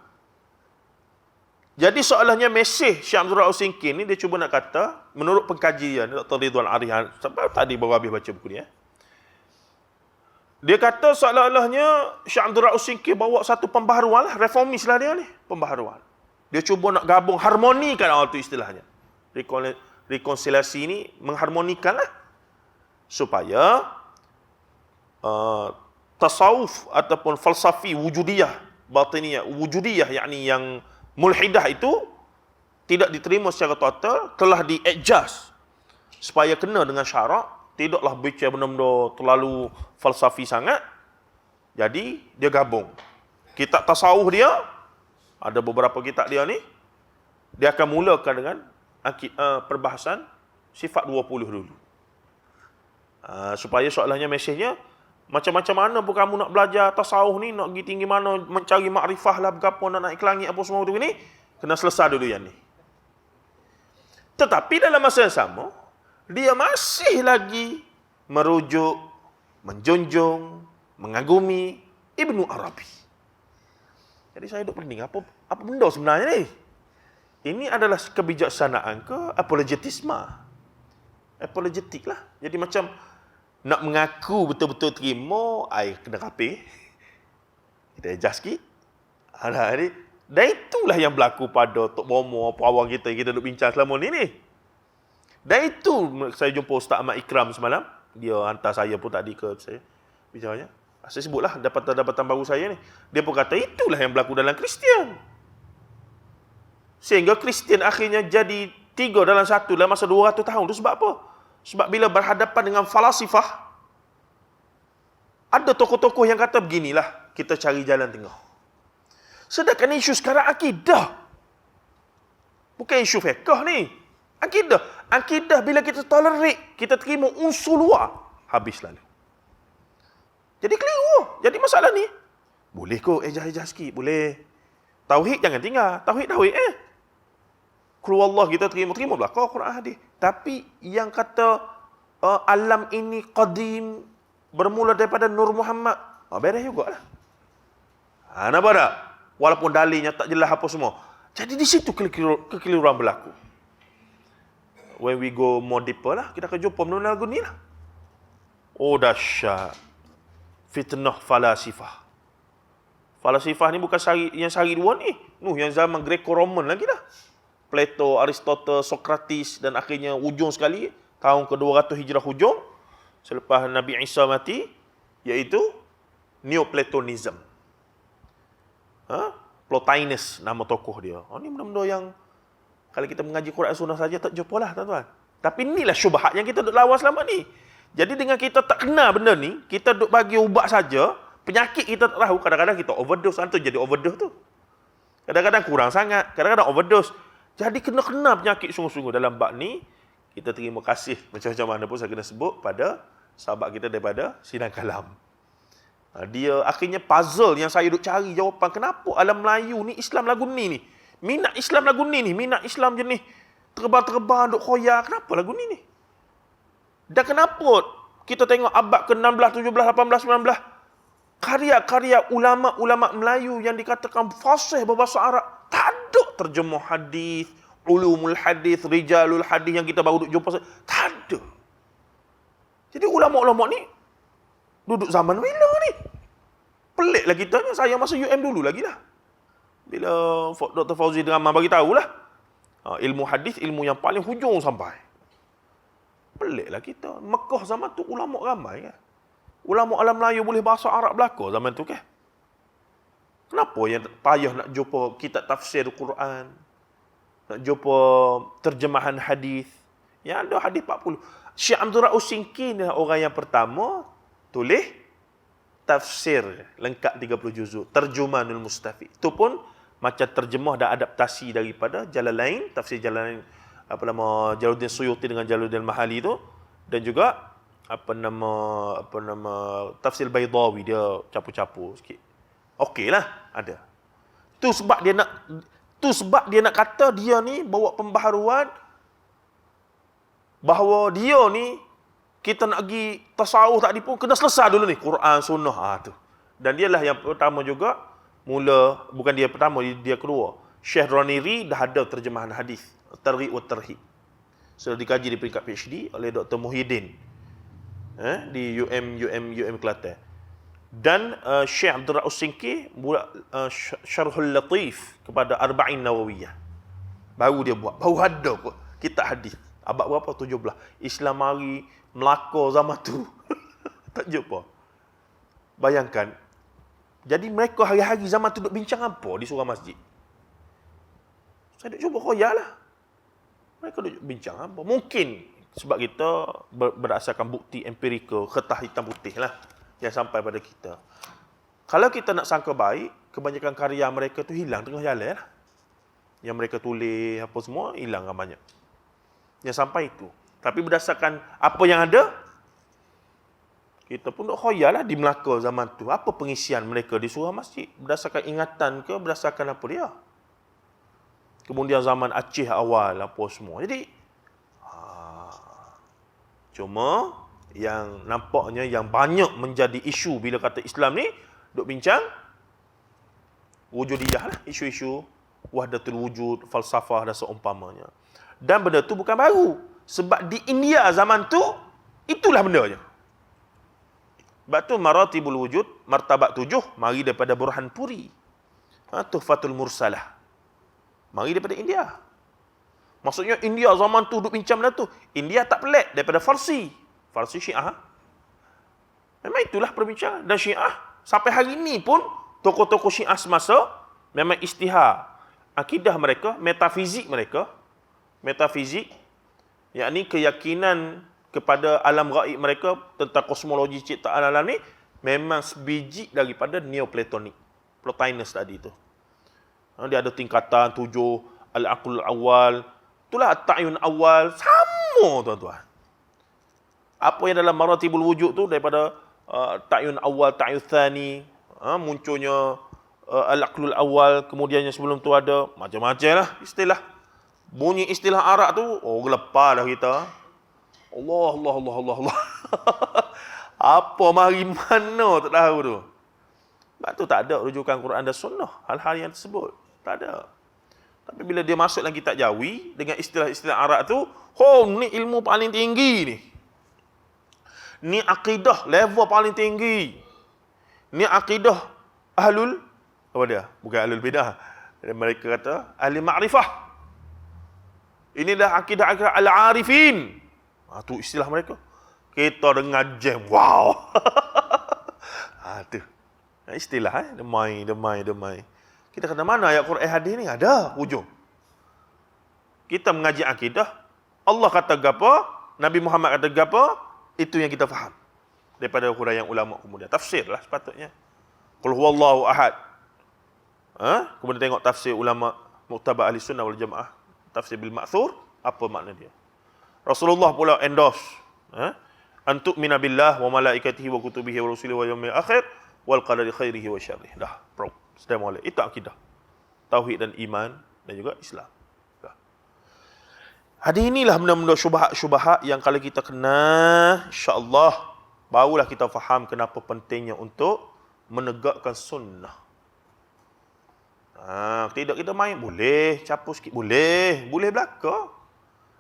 S1: Jadi soalannya mesej Syekh Abdul Ra'us Singkil ni, dia cuba nak kata, menurut pengkajian Dr. Ridwan Arihan, sampai tadi baru habis baca buku ni dia kata seolah-olahnya Syekh Abdul Ra'us Singkil bawa satu pembaharuan lah, reformis lah dia ni, pembaharuan. Dia cuba nak gabung, harmonikan tu istilahnya. Rekonsiliasi ni mengharmonikan lah. Supaya tasawuf ataupun falsafi wujudiyah, batiniyah, wujudiyah yakni yang mulhidah itu tidak diterima secara total, telah di-adjust supaya kena dengan syarak, tidaklah bicara benda-benda terlalu falsafi sangat. Jadi dia gabung. Kitab tasawuf dia, ada beberapa kitab dia ni, dia akan mulakan dengan perbahasan sifat 20 dulu. Supaya soalannya, mesejnya, macam-macam mana pun kamu nak belajar tasawuf ni, nak pergi tinggi mana, mencari makrifah lah, berapa nak naik ke langit, apa semua tu ni, kena selesai dulu yang ni. Tetapi dalam masa yang sama, dia masih lagi merujuk, menjunjung, mengagumi Ibnu Arabi. Jadi saya duk pening, apa benda sebenarnya ni? Ini adalah kebijaksanaan ke apologetisme? Apologetik lah. Jadi macam nak mengaku betul-betul terima, kena rapi. Kita adjust sikit. Dan itulah yang berlaku pada Tok Bomo, pawang kita yang kita duk bincang selama ni. Dan itu saya jumpa Ustaz Ahmad Ikram semalam. Dia hantar saya pun tadi ke saya bicaranya. Saya sebutlah dapatan baru saya ni. Dia pun kata itulah yang berlaku dalam Kristian. Sehingga Kristian akhirnya jadi 3 dalam 1 dalam masa 200 tahun. Itu sebab apa? Sebab bila berhadapan dengan falasifah, ada tokoh-tokoh yang kata beginilah, kita cari jalan tengah. Sedangkan isu sekarang akidah. Bukan isu fiqh ni. Akidah. Akidah bila kita tolerate, kita terima unsur luar, habis lalu. Jadi keliru. Jadi masalah ni, boleh kok ejah-ejah sikit, boleh. Tauhid jangan tinggal. Tauhid. Keluar Allah kita terima belakang Quran hadis. Tapi yang kata alam ini qadim, bermula daripada Nur Muhammad, beres jugalah. Nampak tak? Walaupun dalilnya tak jelas apa semua. Jadi di situ kekeliruan berlaku. When we go more deeper lah, kita akan jumpa benda lagu ni lah. Oh dahsyat. Fitnah falasifah. Falasifah ni bukan yang sehari dua ni. Yang zaman Greco-Roman lagi dah. Plato, Aristotle, Sokrates, dan akhirnya ujung sekali, tahun ke-200 Hijrah hujung, selepas Nabi Isa mati, iaitu Neoplatonism. Plotinus nama tokoh dia. Ini benda-benda yang kalau kita mengaji Quran Sunnah saja tak jumpa lah, tuan-tuan. Tapi inilah syubhat yang kita duk lawan selama ni. Jadi dengan kita tak kenal benda ni, kita duk bagi ubat saja, penyakit kita tak tahu, kadang-kadang kita overdose, tu jadi overdose tu. Kadang-kadang kurang sangat, kadang-kadang overdose. Jadi kena penyakit sungguh-sungguh dalam bab ni. Kita terima kasih macam-macam mana pun saya kena sebut pada sahabat kita daripada Sidang Kalam. Dia akhirnya puzzle yang saya duk cari jawapan, kenapa alam Melayu ni Islam lagu ni. Minat Islam lagu ni. Minat Islam jenis terbang-terbang, duk khoyak. Kenapa lagu ni? Dan kenapa kita tengok abad ke-16, 17, 18, 19, karya-karya ulama-ulama Melayu yang dikatakan fasih berbahasa Arab, tak ada terjemah hadis, ulumul hadis, rijalul hadis yang kita baru duk jumpa. Tak ada. Jadi ulama-ulama ni duduk zaman bila ni? Pelik lah kita ni. Saya masa UM dulu lagi lah. Bila Dr. Fauzi Rahman bagi tahulah, ilmu hadis, ilmu yang paling hujung sampai. Peliklah kita. Mekah zaman tu ulama ramai kan. Ulama alam Melayu boleh bahasa Arab belaka zaman tu kan. Kenapa yang payah nak jumpa kitab tafsir Quran, nak jumpa terjemahan hadis? Yang ada hadis 40. Syekh Abdul Rauf Singki ni orang yang pertama tulis tafsir lengkap 30 juzuk, Terjumanul Mustafid. Itu pun macam terjemah dan adaptasi daripada Jalalain, tafsir Jalalain, Jalaluddin Suyuti dengan Jalaluddin Mahali tu, dan juga tafsir Baydawi, dia capu-capu sikit. Okeylah, ada. Tu sebab dia nak kata dia ni bawa pembaharuan bahawa dia ni, kita nak pergi tasawuf tadi pun kena selesai dulu ni Quran Sunnah tu. Dan dialah yang pertama juga bukan dia pertama, dia kedua. Syekh Roniri dah ada terjemahan hadis Targhib wa Tarhib. Sudah dikaji di peringkat PhD oleh Dr. Muhyiddin di UM Kelantan. Dan Syekh Abdul Rauf Singki buat Syarhul Latif kepada Arba'in Nawawiyah. Baru dia buat, baru ada kitab hadis. Abad berapa? 17. Islam mari Melaka zaman tu. Tak jumpa. Bayangkan. Jadi mereka hari-hari zaman tu duk bincang apa di surau masjid? Saya duk cuba khoyak lah. Mereka duk bincang apa? Mungkin sebab kita berdasarkan bukti empirikal, kertas hitam putih lah yang sampai pada kita. Kalau kita nak sangka baik, kebanyakan karya mereka tu hilang tengah jalan lah. Yang mereka tulis apa semua hilang kan banyak. Yang sampai itu. Tapi berdasarkan apa yang ada, kita pun duk khoyal lah di Melaka zaman tu. Apa pengisian mereka di surau masjid? Berdasarkan ingatan ke berdasarkan apa dia? Kemudian zaman Aceh awal apa semua. Jadi cuma yang nampaknya yang banyak menjadi isu bila kata Islam ni duk bincang wujudiyah lah, isu-isu wahdatul wujud, falsafah dan seumpamanya. Dan benda tu bukan baru. Sebab di India zaman tu, itulah bendanya. Sebab tu maratibul wujud, martabat 7, mari daripada Burhanpuri. Tuhfatul Mursalah. Mari daripada India. Maksudnya India zaman tu duk bincang benda tu. India tak pelik daripada Farsi. Farsi Syiah. Memang itulah perbincangan. Dan Syiah, sampai hari ni pun, tokoh-tokoh Syiah semasa, memang istihar akidah mereka, metafizik mereka, yakni keyakinan kepada alam gaib mereka tentang kosmologi ciptaan alam ni memang sebiji daripada Neoplatonik, Plotinus tadi tu. Dia ada tingkatan 7, al-aqlul awal, itulah at-ta'yun awal, sama tuan-tuan. Apa yang dalam maratibul wujud tu daripada ta'yun awal, ta'yun thani, munculnya al-aqlul awal, kemudian yang sebelum tu ada macam-macam lah istilah. Bunyi istilah Arab tu, gelepar dah kita. Allah. Apa mari mana tak tahu tu. Sebab tu tak ada rujukan Quran dan Sunnah hal-hal yang tersebut. Tak ada. Tapi bila dia masuk dalam kitab Jawi dengan istilah-istilah Arab tu, ni ilmu paling tinggi ni. Ni akidah level paling tinggi. Ni akidah ahlul, apa dia? Bukan ahlul bidah. Mereka kata ahli ma'rifah. Ini dah akidah al-arifin. Tu istilah mereka. Kita dengar jam. Wow. Tu. Istilah demai. Kita kata mana ayat Quran hadis ni ada hujung. Kita mengaji akidah, Allah kata gapo, Nabi Muhammad kata gapo, itu yang kita faham. Daripada huraian ulama kemudian tafsir lah sepatutnya. Qul huwallahu ahad. Kemudian tengok tafsir ulama Mu'tabar Ahli Sunnah wal Jamaah, tafsir bil ma'thur, apa makna dia. Rasulullah pula endorse, antuk mina billah wa malaikatihi wa kutubihi wa rusulihi wa yaumil akhir wal qadari khairihi wa syarrihi. Dah, sedang itu akidah. Tauhid dan iman dan juga Islam. Dah. Hadis inilah benda-benda syubhat-syubhat yang kalau kita kena, insya-Allah barulah kita faham kenapa pentingnya untuk menegakkan sunnah. Tidak kita main boleh, capus sikit boleh belaka.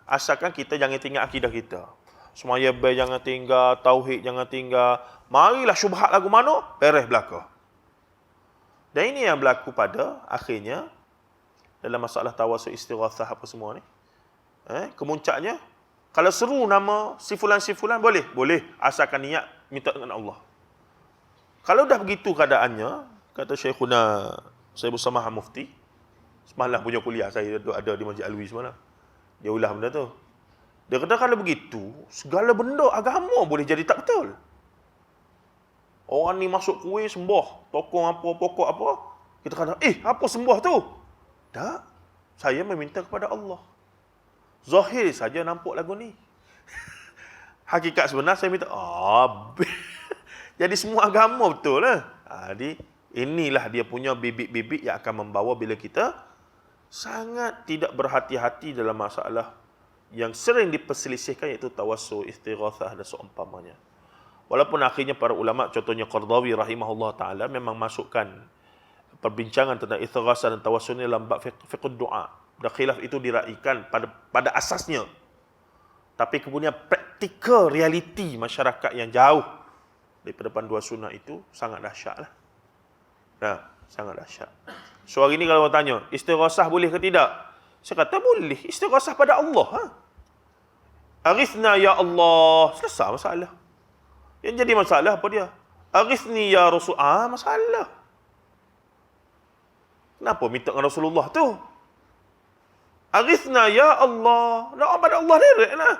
S1: Asalkan kita jangan tinggal akidah kita. Semaya baik jangan tinggal, tauhid jangan tinggal. Marilah syubhat lagu mana, beres belaka. Dan ini yang berlaku pada akhirnya dalam masalah tawasul istighatsah apa semua ni. Kemuncaknya kalau seru nama si fulan boleh asalkan niat minta dengan Allah. Kalau dah begitu keadaannya, kata Syekhuna Syekh Samah Mufti, semalam punya kuliah saya ada di Masjid Alwi semalam. Dia ulah benda tu. Dia kata kalau begitu, segala benda agama boleh jadi tak betul. Orang ni masuk kuih sembah, tokong apa, pokok apa. Kita kata, apa sembah tu? Tak. Saya meminta kepada Allah. Zahir saja nampak lagu ni. Hakikat sebenar saya minta, jadi semua agama betul lah. Jadi, inilah dia punya bibit-bibit yang akan membawa bila kita sangat tidak berhati-hati dalam masalah yang sering diperselisihkan, iaitu tawassul, istighatsah dan seumpamanya. Walaupun akhirnya para ulama, contohnya Qardawi rahimahullah ta'ala, memang masukkan perbincangan tentang istighatsah dan tawassul ni dalam bab fiqh doa. Dan khilaf itu diraikan pada asasnya. Tapi kemudian praktikal realiti masyarakat yang jauh daripada panduan sunnah itu sangat dahsyat lah. Sangat dahsyat. So hari ni kalau orang tanya, istighatsah boleh ke tidak? Saya kata boleh. Istighatsah pada Allah. Aghithna ya Allah. Selesai masalah. Yang jadi masalah apa dia? Aghithni ya Rasul. Masalah. Kenapa minta dengan Rasulullah tu? Aghithna ya Allah. Nak pada Allah direct lah.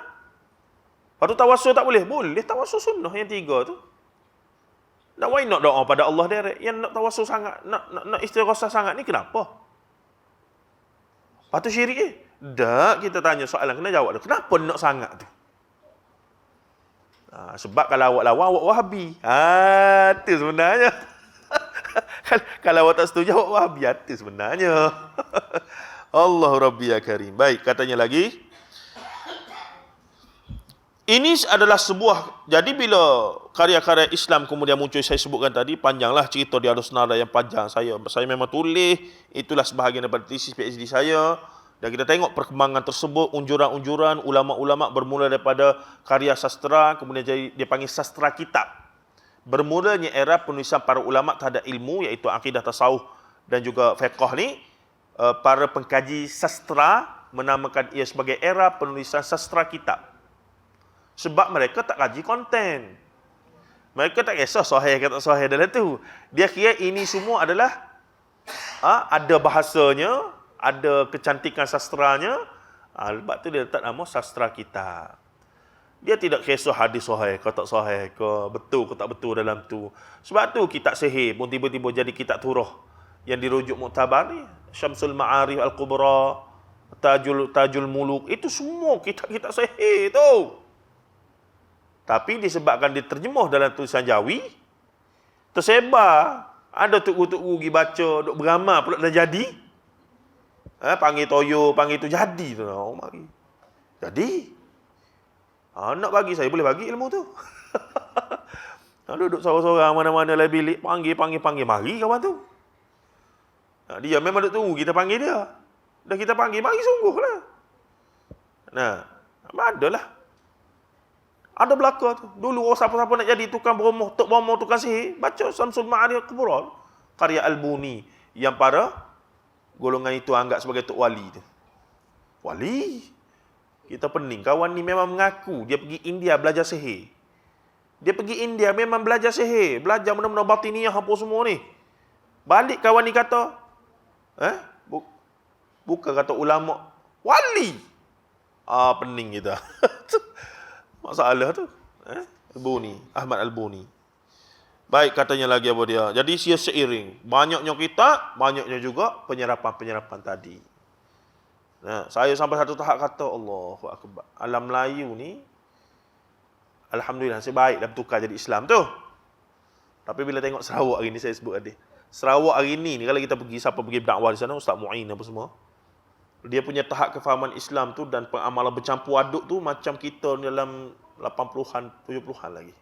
S1: Lepas tu tawassul tak boleh? Boleh tawassul sunnah yang 3 tu. Nak why nak doa pada Allah direct? Yang nak tawassul sangat, nak istighosah sangat ni kenapa? Lepas tu syirik Tak, kita tanya soalan, kena jawab tu. Kenapa nak sangat tu? Sebab kalau awak lawan, awak Wahabi. Itu sebenarnya. Kalau awak tak setuju, awak Wahabi. Itu sebenarnya. Allahu Rabbi ya Karim. Baik, katanya lagi. Ini adalah sebuah, jadi bila karya-karya Islam kemudian muncul, saya sebutkan tadi, panjanglah cerita di Ahlus Sunnah yang panjang. Saya memang tulis, itulah sebahagian daripada tesis PhD saya. Dan kita tengok perkembangan tersebut, unjuran-unjuran ulama-ulama bermula daripada karya sastra, kemudian jadi dia panggil sastra kitab. Bermulanya era penulisan para ulama terhadap ilmu, iaitu akidah, tasawuf dan juga fiqh ni, para pengkaji sastra menamakan ia sebagai era penulisan sastra kitab. Sebab mereka tak kaji konten. Mereka tak kisah sahih ke tak sahih dalam tu. Dia kira ini semua adalah ada bahasanya, ada kecantikan sastranya. Sebab tu dia letak nama sastra kitab. Dia tidak kisah hadis sahih ke tak sahih ke, betul ke tak betul dalam tu. Sebab tu kitab sihir pun tiba-tiba jadi kitab turah yang dirujuk muktabar ni. Syamsul Ma'arif Al-Kubra, Tajul Muluk, itu semua kitab-kitab sihir tu. Tapi disebabkan diterjemuh dalam tulisan Jawi, tersebar. Ada tuku-tuku pergi baca, duk beramal pula dah jadi. Panggil toyo, panggil tu jadi tu. Mari. Jadi. Nak bagi saya, boleh bagi ilmu tu. Duduk seorang-seorang mana-mana lah bilik, panggil. Mari kawan tu. Dia memang duk tunggu kita panggil dia. Dah kita panggil, mari sungguh lah. Adalah. Ada belaka tu. Dulu orang siapa-siapa nak jadi tukang beromoh, tok beromoh, tukang sihir, baca Syamsul Ma'arif Al-Kubra, karya Al-Buni, yang para golongan itu anggap sebagai tok wali tu. Wali. Kita pening. Kawan ni memang mengaku dia pergi India belajar sihir. Dia pergi India memang belajar sihir, belajar benda-benda batiniah apa semua ni. Balik kawan ni kata, bukan kata ulama, wali. Pening kita. Masalah tu. Al-Buni, Ahmad Al-Buni. Baik, katanya lagi apa dia. Jadi sia seiring. Banyaknya kitab, banyaknya juga penyerapan-penyerapan tadi. Saya sampai satu tahap kata, Allahu Akbar. Alam Melayu ni, alhamdulillah, nasib baik dah bertukar jadi Islam tu. Tapi bila tengok Sarawak hari ni, saya sebut tadi. Sarawak hari ni, kalau kita pergi, siapa pergi berdakwah di sana, Ustaz Mu'in apa semua. Dia punya tahap kefahaman Islam tu dan pengamalan bercampur aduk tu macam kita dalam 80-an, 70-an lagi.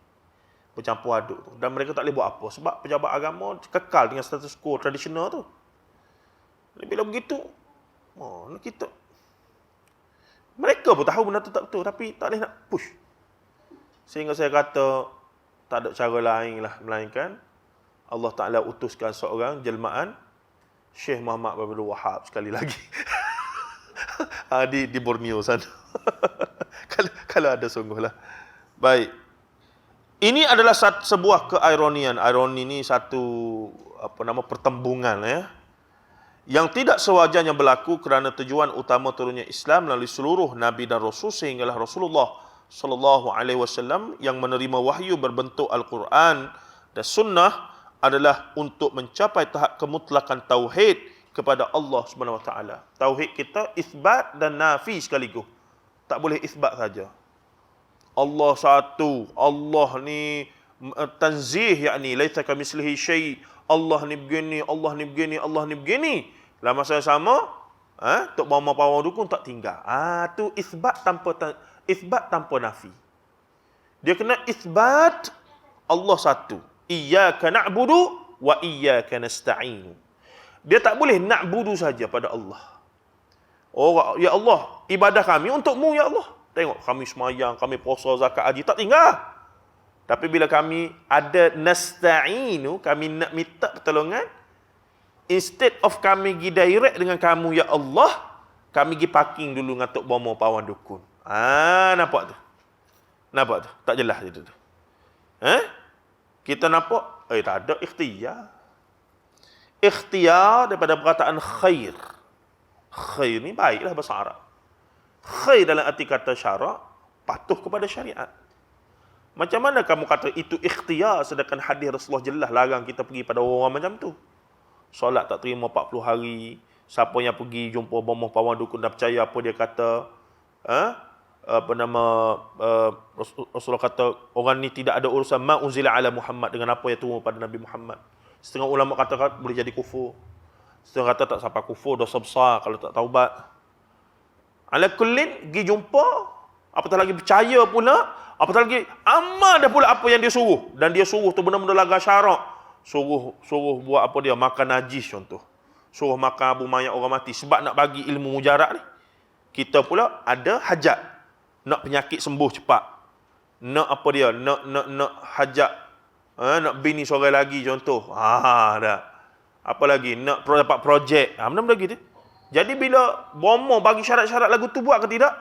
S1: Bercampur aduk tu. Dan mereka tak boleh buat apa. Sebab pejabat agama kekal dengan status quo tradisional tu. Bila begitu, kita. Mereka pun tahu benda tu tak betul. Tapi tak boleh nak push. Sehingga saya kata, tak ada cara lain lah. Melainkan, Allah Ta'ala utuskan seorang jelmaan, Syekh Muhammad Abdul Wahab sekali lagi. Di Borneo sana. kalau ada sungguhlah. Baik. Ini adalah sebuah keironian. Ironi ini satu pertembungan yang tidak sewajarnya berlaku kerana tujuan utama turunnya Islam melalui seluruh nabi dan rasul sehinggalah Rasulullah sallallahu alaihi wasallam yang menerima wahyu berbentuk Al-Quran dan sunnah adalah untuk mencapai tahap kemutlakan tauhid kepada Allah Subhanahu Wa Taala. Tauhid kita isbat dan nafi sekaligus. Tak boleh isbat saja. Allah satu, Allah ni tanzih, yakni laisa kamitslihi syai. Allah ni begini, Allah ni begini, Allah ni begini. Dalam masa yang sama, tok mama pawang dukun tak tinggal. Tu isbat tanpa nafi. Dia kena isbat Allah satu. Iyyaka na'budu wa iyyaka nasta'in. Dia tak boleh na'budu saja pada Allah. Ya Allah, ibadah kami untukmu ya Allah. Tengok kami semayang, kami puasa, zakat, haji, tak tinggal. Tapi bila kami ada nasta'inu, kami nak minta pertolongan, instead of kami pergi direct dengan kamu ya Allah, kami pergi parking dulu dengan tok bomo pawan dukun. Nampak tu? Nampak tu? Tak jelas itu tu. Kita nampak, tak ada ikhtiar. Ikhtiar daripada perkataan khair. Khair ni baiklah bahasa Arab. Khair dalam arti kata syarak, patuh kepada syariat. Macam mana kamu kata itu ikhtiar sedangkan hadis Rasulullah jelas larang kita pergi pada orang macam tu? Solat tak terima 40 hari. Siapa yang pergi jumpa bomoh pawang dukun dah percaya apa dia kata? Rasulullah kata orang ni tidak ada urusan ma unzila ala Muhammad dengan apa yang turun pada Nabi Muhammad. Setengah ulama kata boleh jadi kufur. Setengah kata tak sampai kufur, dosa besar kalau tak taubat. Ala kullin pergi jumpa, apatah lagi percaya pula, apatah lagi amal dah pula apa yang dia suruh, dan dia suruh tu benar-benar langgar syarak. Suruh buat apa dia, makan najis contoh. Suruh makan abu mayat orang mati sebab nak bagi ilmu mujarab ni. Kita pula ada hajat. Nak penyakit sembuh cepat. Nak apa dia? Nak hajat. Nak bini seorang lagi contoh. Dah. Apa lagi? Nak dapat projek. Benda-benda gitu. Jadi bila bomoh bagi syarat-syarat lagu tu buat ke tidak?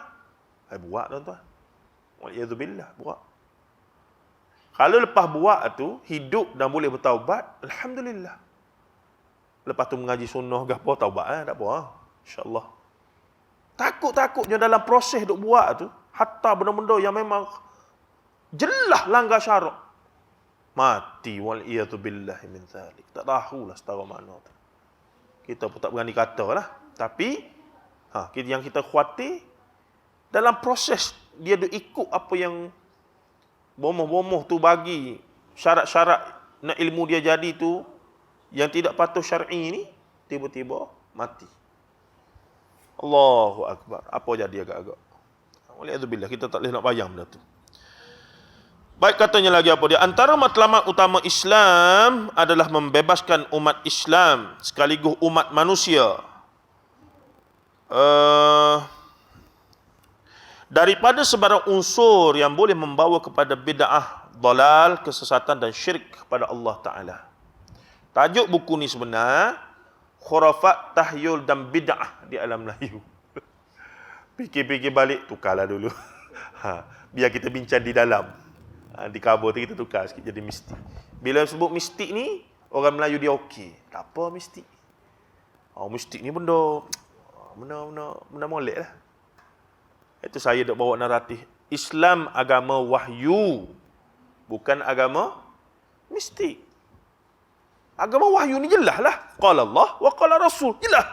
S1: Buat tuan-tuan. Wa'iyadzubillah. Buat. Kalau lepas buat tu, hidup dan boleh bertaubat, alhamdulillah. Lepas tu mengaji sunnah ke apa, taubat tak apa. InsyaAllah. Takut-takutnya dalam proses duk buat tu, hatta benda-benda yang memang jelas langgar syarak, mati, wal'iyadzubillahi min zalik. Tak tahulah setara mana tu. Kita pun tak berani kata lah. Tapi, yang kita khawatir, dalam proses dia duk ikut apa yang bomoh-bomoh tu bagi, syarat-syarat nak ilmu dia jadi tu, yang tidak patuh syar'i ni, tiba-tiba mati. Allahu Akbar. Apa jadi agak-agak? Waliyadzubillah, kita tak boleh nak bayang benda tu. Baik, katanya lagi apa dia? Antara matlamat utama Islam adalah membebaskan umat Islam sekaligus umat manusia daripada sebarang unsur yang boleh membawa kepada bid'ah, dalal, kesesatan dan syirik kepada Allah Ta'ala. Tajuk buku ni sebenar Khurafat, Tahyul dan Bid'ah di alam Melayu. Fikir-fikir balik, tukarlah dulu. Biar kita bincang di dalam. Di cover tu kita tukar sikit jadi mistik. Bila sebut mistik ni, orang Melayu dia okey. Tak apa mistik. Mistik ni benda molek lah. Itu saya dok bawa naratif. Islam agama wahyu, bukan agama mistik. Agama wahyu ni jelas lah. Qala Allah wa qala Rasul. Jelas.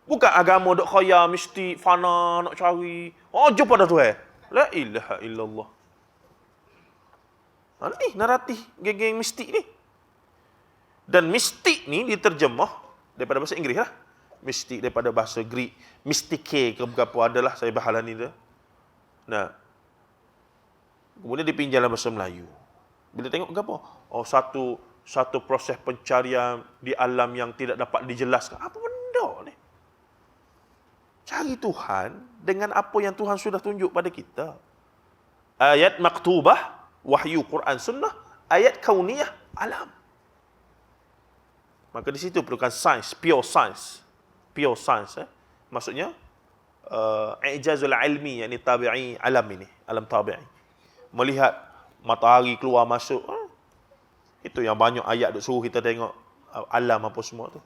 S1: Bukan agama dok khayal, mistik, fana, nak cari. Jumpa dah Tuhan. La ilaha illallah. Ni naratif geng-geng mistik ni. Dan mistik ni diterjemah daripada bahasa Inggeris lah. Mistik daripada bahasa Greek. Mistike ke berapa adalah saya bahalan ni tu. Nah. Kemudian dipinjam dalam bahasa Melayu. Bila tengok berapa? Satu proses pencarian di alam yang tidak dapat dijelaskan. Apa benda ni? Cari Tuhan dengan apa yang Tuhan sudah tunjuk pada kita. Ayat maktubah, wahyu Quran Sunnah, ayat kauniyah, alam. Maka di situ perlukan sains, pure science. Pure science. Maksudnya, i'jazul ilmi, yakni tabi'i alam ini, alam tabi'i. Melihat matahari keluar masuk, itu yang banyak ayat duk suruh kita tengok alam apa semua tu.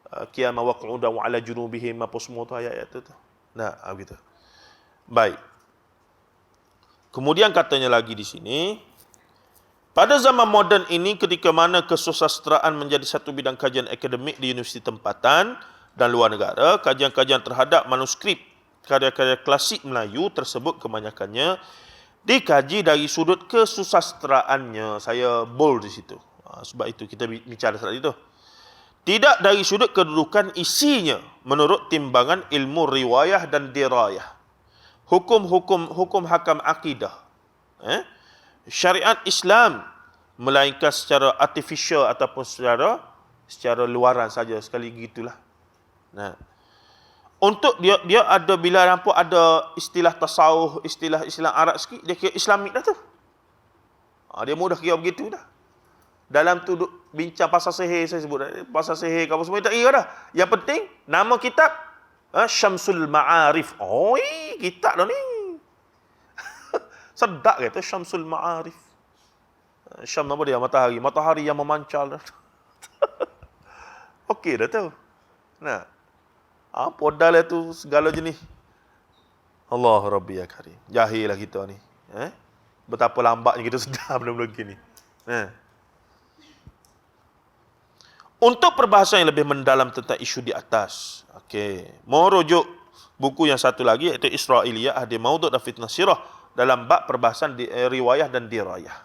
S1: Qiyamah wa qu'udan wa ala junubihim apa semua tu ayat-ayat tu. Nah, begitu. Baik. Kemudian katanya lagi di sini, pada zaman moden ini ketika mana kesusastraan menjadi satu bidang kajian akademik di universiti tempatan dan luar negara, kajian-kajian terhadap manuskrip karya-karya klasik Melayu tersebut kebanyakannya dikaji dari sudut kesusastraannya. Saya bold di situ. Sebab itu kita bicara tadi tu. Tidak dari sudut kedudukan isinya menurut timbangan ilmu riwayah dan dirayah. Hukum hakam akidah. Syariat Islam melainkan secara artificial ataupun secara luaran saja, sekali gitulah. Nah, untuk dia ada, bila nampak ada istilah tasawuf, istilah Arab sikit, dia kira Islamik dah tu. Dia mudah kira begitu dah. Dalam tu bincang pasal sihir, saya sebut pasal sihir apa semua tak kira dah. Yang penting nama kitab Syamsul Ma'arif. Kitab dah ni. Sedap kata Syamsul Ma'arif. Syam apa dia? Matahari. Matahari yang memancar. Okey dah tu. Nah. Podal tu segala jenis. Allah Rabbi ya Karim. Jahil lah kita ni. Betapa lambatnya kita sedar benda-benda gini. Untuk perbahasan yang lebih mendalam tentang isu di atas, mau rujuk buku yang satu lagi, iaitu Israiliyah Ahdi Maudhu' dan Fitnah Sirah, dalam bab perbahasan riwayah dan dirayah.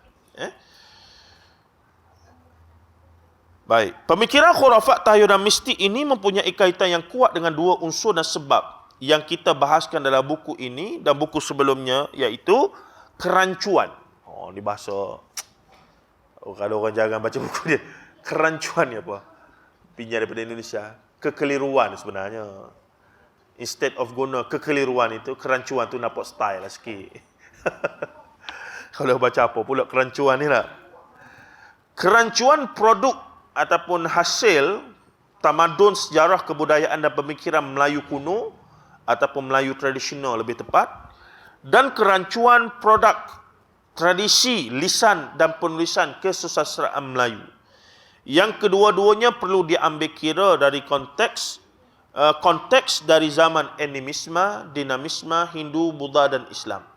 S1: Baik, pemikiran khurafat, tahyul dan mistik ini mempunyai kaitan yang kuat dengan dua unsur dan sebab yang kita bahaskan dalam buku ini dan buku sebelumnya, iaitu kerancuan. Ni bahasa, kalau orang jangan baca buku dia, kerancuan ni apa? Pinjam daripada Indonesia, kekeliruan sebenarnya. Instead of guna kekeliruan itu, kerancuan tu nampak style lah sikit. Kalau baca apa pula kerancuan ni lah. Kerancuan produk ataupun hasil tamadun, sejarah, kebudayaan dan pemikiran Melayu kuno ataupun Melayu tradisional lebih tepat, dan kerancuan produk tradisi lisan dan penulisan kesusastraan Melayu. Yang kedua-duanya perlu diambil kira dari konteks dari zaman animisme, dinamisme, Hindu, Buddha dan Islam.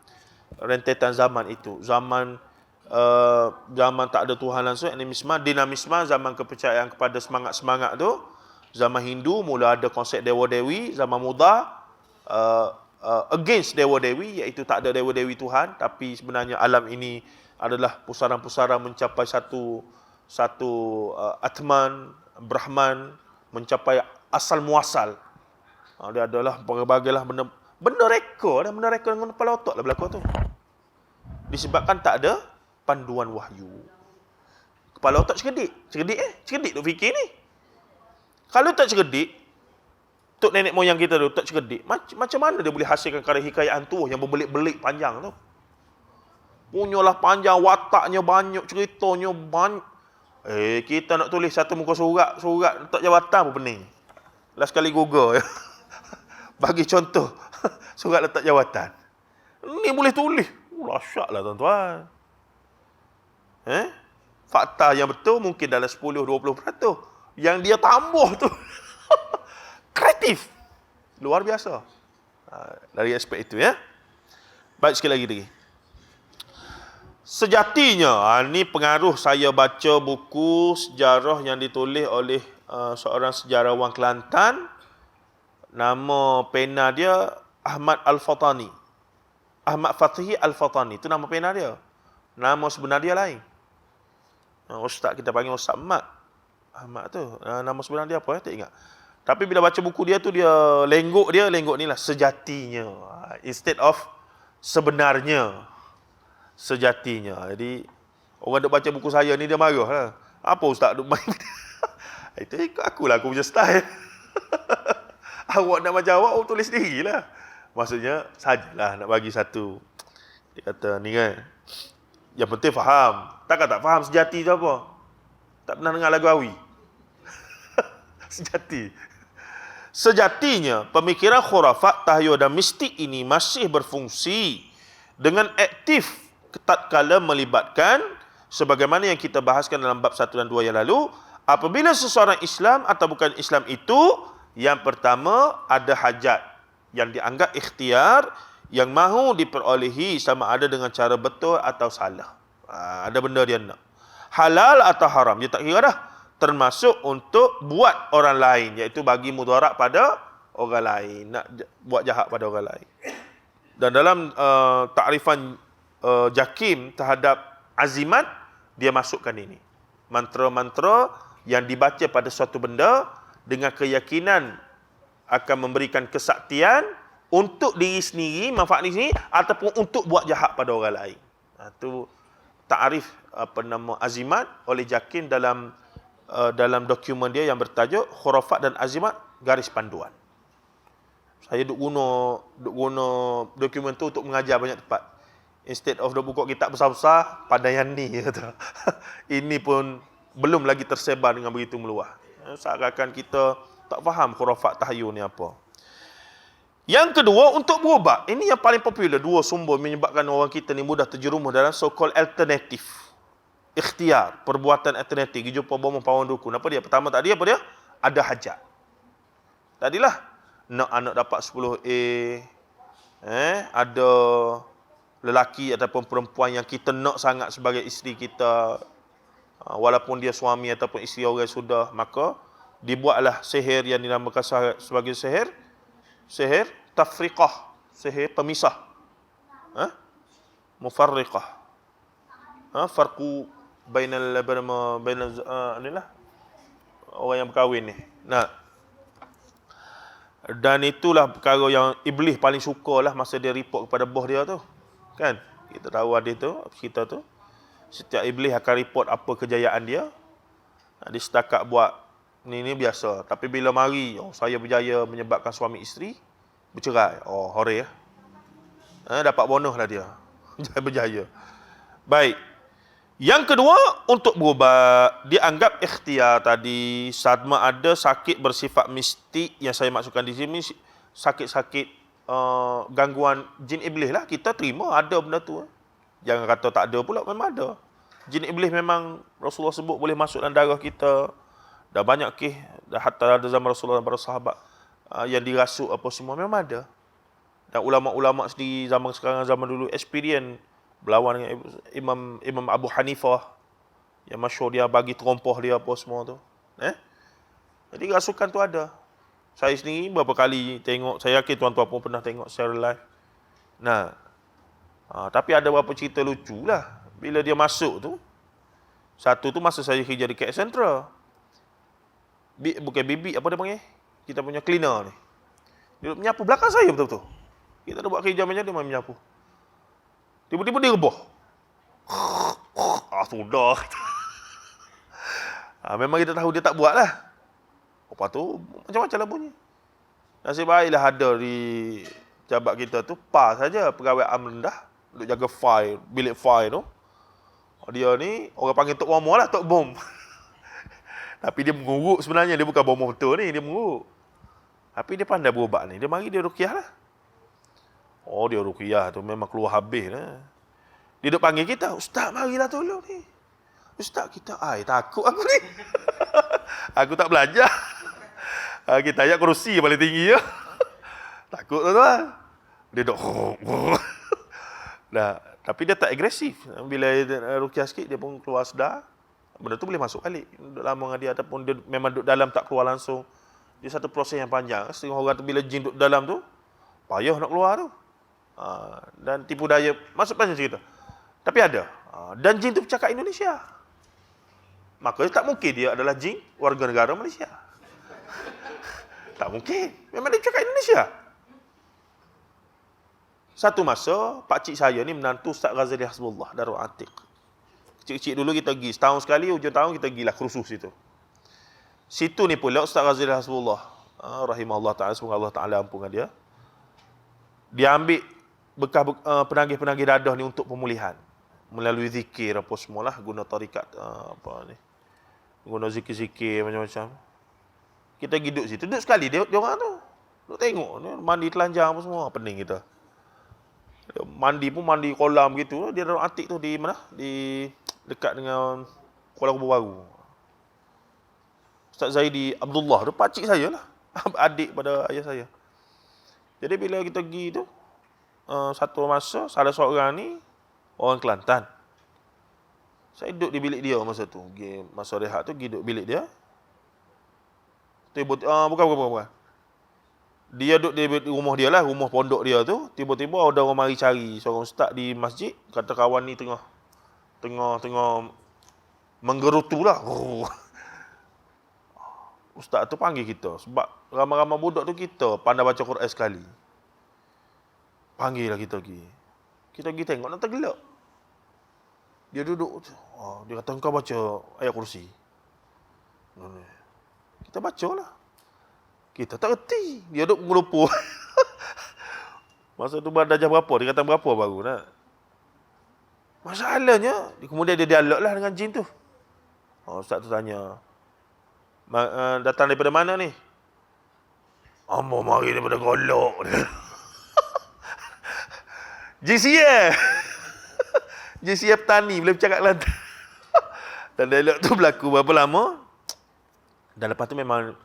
S1: Rentetan zaman itu, zaman tak ada Tuhan langsung, animisme, dinamisme, zaman kepercayaan kepada semangat-semangat tu. Zaman Hindu mula ada konsep dewa-dewi, zaman Buddha against dewa-dewi, iaitu tak ada dewa-dewi Tuhan, tapi sebenarnya alam ini adalah pusaran-pusaran mencapai satu Atman, Brahman, mencapai asal muasal. Dia adalah berbagai-bagailah benda reka dengan kepala otak lah berlaku tu. Disebabkan tak ada panduan wahyu. Kepala otak cerdik duk fikir ni. Kalau tak cerdik, tok nenek moyang kita tu tak cerdik, macam mana dia boleh hasilkan karya hikayat hantu yang berbelik-belik panjang tu? Punyalah panjang, wataknya banyak, ceritanya banyak. Kita nak tulis satu muka surat letak jawatan pun pening. Last kali Google bagi contoh surat letak jawatan. Ni boleh tulis. Dahsyat lah tuan-tuan. Fakta yang betul mungkin dalam 10-20%. Yang dia tambah tu kreatif. Luar biasa. Dari aspek itu ya. Baik, sekali lagi. Sejatinya, ini pengaruh saya baca buku sejarah yang ditulis oleh seorang sejarawan Kelantan. Nama pena dia Ahmad Al-Fatani. Ahmad Fathi Al-Fatani. Itu nama pena dia. Nama sebenar dia lain. Ustaz kita panggil Ustaz Ahmad. Ahmad tu. Nama sebenar dia apa? Tak ingat. Tapi bila baca buku dia tu, dia lenggok ni lah. Sejatinya. Instead of sebenarnya. Sejatinya. Jadi, orang duk baca buku saya ni, dia marah lah. Apa Ustaz duk main? Itu ikut akulah, aku punya style. Awak nak macam awak tulis sendirilah. Maksudnya, sajalah nak bagi satu. Dia kata, ni kan. Yang penting faham. Takkan tak faham sejati tu apa? Tak pernah dengar lagu Awi. Sejati. Sejatinya, pemikiran khurafat, tahyul dan mistik ini masih berfungsi dengan aktif tatkala melibatkan, sebagaimana yang kita bahaskan dalam bab 1 dan 2 yang lalu, apabila seseorang Islam atau bukan Islam itu, yang pertama ada hajat yang dianggap ikhtiar, yang mahu diperolehi sama ada dengan cara betul atau salah. Ada benda dia nak. Halal atau haram, dia tak kira dah. Termasuk untuk buat orang lain, iaitu bagi mudarat pada orang lain, nak buat jahat pada orang lain. Dan dalam takrifan Jakim terhadap azimat, dia masukkan ini. Mantra-mantra yang dibaca pada suatu benda dengan keyakinan akan memberikan kesaktian untuk diri sendiri, manfaat diri sendiri, ataupun untuk buat jahat pada orang lain. Itu takrif azimat oleh Jakim dalam dokumen dia yang bertajuk Khurafat dan Azimat Garis Panduan. Saya duk guna dokumen tu untuk mengajar banyak tempat. Instead of buku kitab besar-besar, padaian ni kata. Ini pun belum lagi tersebar dengan begitu meluas. Seakan-akan kita tak faham khurafat tahyul ni apa. Yang kedua, untuk berubat. Ini yang paling popular. Dua sumber menyebabkan orang kita ni mudah terjerumus dalam so-called alternatif. Ikhtiar, perbuatan alternatif. Pergi jumpa bomo pawang dukun. Apa dia? Pertama tadi apa dia? Ada hajat. Tadilah nak anak dapat 10A. Ada lelaki ataupun perempuan yang kita nak sangat sebagai isteri kita, walaupun dia suami ataupun isteri orang sudah, maka dibuatlah sihir yang dinamakan sebagai sihir tafriqah, sihir pemisah, mufarriqah, farqu bainal inilah orang yang berkahwin ni. Nah, dan itulah perkara yang iblis paling sukalah masa dia report kepada bos dia tu. Kan? Kita tahu ada tu, cerita tu. Setiap iblis akan report apa kejayaan dia. Dia setakat buat ni biasa. Tapi bila mari, saya berjaya menyebabkan suami isteri bercerai. Hore ya. Dapat bonus lah dia. Berjaya. Baik. Yang kedua, untuk berubat, dianggap ikhtiar tadi. Sama ada sakit bersifat mistik, yang saya maksudkan di sini, sakit-sakit gangguan jin iblis lah. Kita terima ada benda tu. Jangan kata tak ada pula, memang ada. Jin iblis memang Rasulullah sebut boleh masuk dalam darah kita. Dah banyak dah hatta ada zaman Rasulullah dan para sahabat yang dirasuk apa semua, memang ada. Dan ulama-ulama sendiri zaman sekarang, zaman dulu, experience berlawan dengan Imam Abu Hanifah yang masyhur dia bagi terompah dia apa semua tu. Jadi rasukan tu ada. Saya sendiri berapa kali tengok, saya yakin tuan-tuan pun pernah tengok secara live. Nah, tapi ada beberapa cerita lucu lah. Bila dia masuk tu, satu tu masa saya kerja di KL Central. Bukan bibik, apa dia panggil? Kita punya cleaner ni. Dia menyapu belakang saya betul-betul. Kita dah buat kerja macam dia main menyapu. Tiba-tiba dia rebah. Sudah. Memang kita tahu dia tak buat lah. Lepas tu, macam-macam lah bunyi. Nasib baiklah ada di jabat kita tu, PA saja, pegawai rendah, untuk jaga file, bilik file tu. Dia ni, orang panggil Tok Bomo lah, Tok Bom. Tapi dia menguruk sebenarnya, dia bukan bomo betul ni, dia menguruk. Tapi dia pandai berubat ni, dia mari dia ruqyah lah. Dia ruqyah tu memang keluar habis lah. Dia duk panggil kita, Ustaz marilah tolong ni. Ustaz kita, takut aku ni. Aku tak belajar. Kita ayat kerusi paling tinggi ya. Takut tuan-tuan. Dia duk. Nah, tapi dia tak agresif. Bila ruqyah sikit, dia pun keluar sedar. Benda tu boleh masuk balik. Duduk lama dengan dia ataupun dia memang duduk dalam tak keluar langsung. Dia satu proses yang panjang. Setengah orang tu bila jin duduk dalam tu, payah nak keluar tu. Dan tipu daya, masuk panjang cerita. Tapi ada. Dan jin tu bercakap Indonesia. Maka tak mungkin dia adalah jin warga negara Malaysia. Tak mungkin. Memang dia bercakap Indonesia. Satu masa, pakcik saya ni menantu Ustaz Ghazali Hasbullah, Darul Atiq. Kecil-kecil dulu kita pergi. Setahun sekali, hujung tahun kita pergilah kursus situ. Situ ni pula Ustaz Ghazali Hasbullah, rahimahullah ta'ala, semoga Allah ta'ala ampunkan dia. Dia ambil bekas penagih-penagih dadah ni untuk pemulihan. Melalui zikir apa semualah, guna tarikat guna zikir-zikir macam-macam. Kita pergi duduk situ. Duduk sekali dia orang tu. Duduk tengok. Mandi telanjang apa semua. Pening kita. Mandi pun mandi kolam gitu. Dia dalam Atik tu di mana? Dekat dengan Kuala Lumpur Baru. Ustaz Zaidi Abdullah tu pakcik saya lah. Adik pada ayah saya. Jadi bila kita pergi tu, satu masa, salah seorang ni orang Kelantan. Saya duduk di bilik dia masa tu. Masa rehat tu, pergi duduk bilik dia. Bukan. Dia duduk di rumah dia lah, rumah pondok dia tu. Tiba-tiba ada orang mari cari seorang ustaz di masjid. Kata kawan ni tengah menggerutu lah. Ustaz tu panggil kita. Sebab ramai-ramai budak tu kita pandai baca Quran sekali. Panggil lah kita pergi. Kita pergi tengok, nak tergelak. Dia duduk. Dia kata, kau baca ayat kursi. Kita baca lah. Kita tak erti. Dia duduk mengelupur. Masa tu darjah berapa? Dia kata berapa baru nak. Masalahnya, kemudian dia dialog lah dengan jin tu. Ustaz tu tanya, datang daripada mana ni? Amba mari daripada Golok. JCF. JCF petani, boleh bercakap Kelantan. Dan dialog tu berlaku berapa lama? Dan lepas tu memang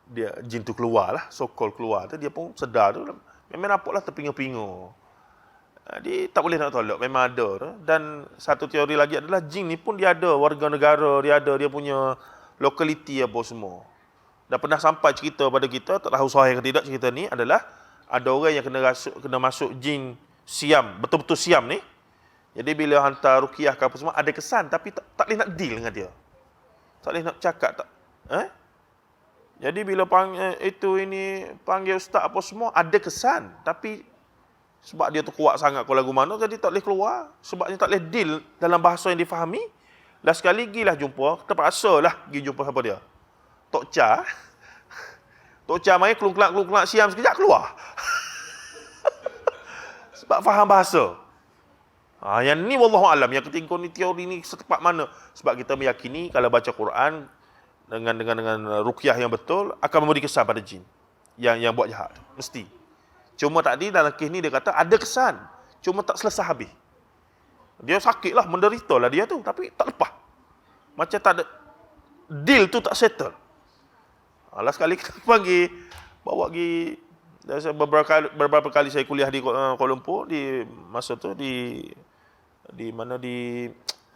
S1: dia jin tu keluar lah, so-called keluar tu, dia pun sedar tu. Memang nampaklah terpinga-pinga. Dia tak boleh nak tolak, memang ada tu. Dan satu teori lagi adalah jin ni pun dia ada warga negara, dia ada dia punya lokaliti apa semua. Dah pernah sampai cerita pada kita, tak tahu sahih ke tidak cerita ni, adalah ada orang yang kena masuk jin siam, betul-betul siam ni. Jadi bila hantar ruqyah ke apa semua ada kesan, tapi tak boleh nak deal dengan dia. Tak boleh nak cakap tak. Jadi bila panggil ustaz apa semua ada kesan, tapi sebab dia tu kuat sangat kalau lagu mana, jadi tak boleh keluar. Sebabnya tak boleh deal dalam bahasa yang difahami. Last sekali gilah jumpa, terpaksa lah pergi jumpa siapa dia. Tok Cha. Tok Cha main kelungkelak siam sekejap keluar. Sebab faham bahasa. Yang ni wallahu alam, yang ketiga ni teori ni setepat mana. Sebab kita meyakini kalau baca Quran dengan ruqyah yang betul akan memberi kesan pada jin yang buat jahat. Mesti. Cuma tadi dalam kes ni dia kata ada kesan, cuma tak selesai habis. Dia sakit lah, menderita lah dia tu, tapi tak lepas. Macam tak ada, deal tu tak settle. Last sekali kita bawa pergi, beberapa kali saya kuliah di Kuala Lumpur, di masa tu di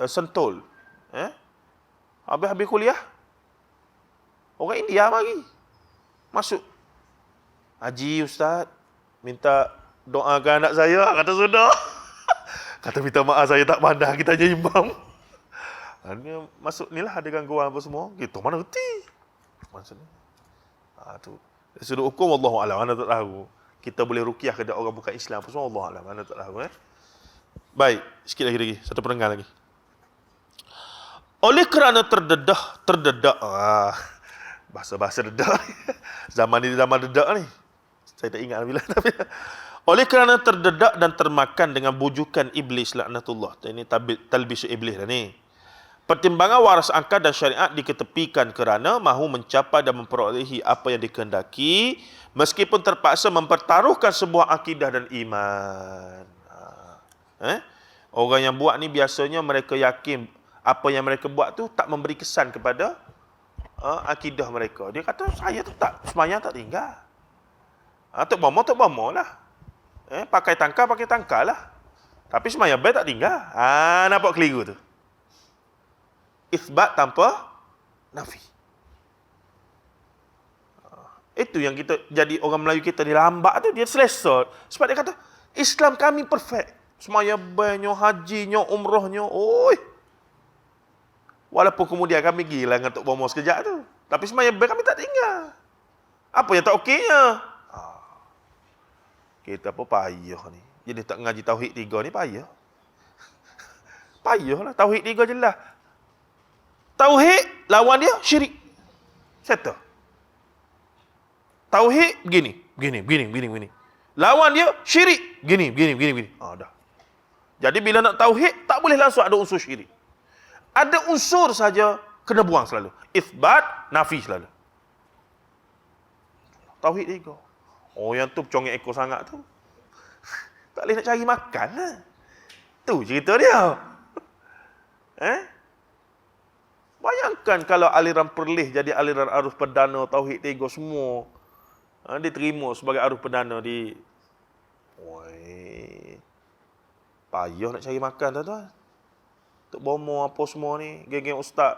S1: Sentul. Habis kuliah, orang India mari. Masuk. Haji Ustaz, minta doakan anak saya. Kata sudah. Kata minta maaf saya tak pandai, kita jadi imam. Dia masuk ni lah, ada gangguan apa semua. Kita mana reti. Maksudnya. Tu. Dari sudut hukum, Wallahu'alam. Mana tak tahu. Kita boleh ruqyah ke orang bukan Islam apa semua. Wallahu'alam. Mana tak tahu. Baik. Sikit lagi. Satu pendengar lagi. Oleh kerana terdedak. Bahasa-bahasa dedak ni. Zaman dedak ni. Saya tak ingat bila. Tapi oleh kerana terdedak dan termakan dengan bujukan iblis laknatullah. Ini talbis iblis dah ni. Pertimbangan waras angkat dan syariat diketepikan kerana mahu mencapai dan memperolehi apa yang dikehendaki meskipun terpaksa mempertaruhkan sebuah akidah dan iman. Orang yang buat ni biasanya mereka yakin apa yang mereka buat tu tak memberi kesan kepada akidah mereka. Dia kata saya tu tak sembahyang tak tinggal. Tok bomo lah. Pakai tangkal lah. Tapi sembahyang baik tak tinggal. Nampak keliru tu. Isbat tanpa nafi. Itu yang kita jadi orang Melayu kita ni lambat tu, dia selesa. Sebab dia kata Islam kami perfect. Semaya banyo, hajinya, umrahnya, walaupun kemudian kami gila dengan Tok Bomo sekejap tu. Tapi semaya kami tak tinggal. Apa yang tak okeynya? Kita pun payah ni. Jadi tak ngaji Tauhid 3 ni payah. Payah lah. Tauhid 3 jelas. Tauhid lawan dia syirik. Settle. Tauhid begini. Lawan dia syirik. Begini. Dah. Jadi bila nak tauhid, tak boleh langsung ada unsur syirik. Ada unsur saja, kena buang selalu. Itsbat, nafi selalu. Tauhid 3. Yang tu congek ekor sangat tu. Tak boleh nak cari makan lah. Tu cerita dia. Bayangkan kalau aliran Perlis jadi aliran arus perdana Tauhid 3 semua diterima sebagai arus perdana di payah nak cari makan tuan-tuan. Tok Bomo apa semua ni, geng-geng ustaz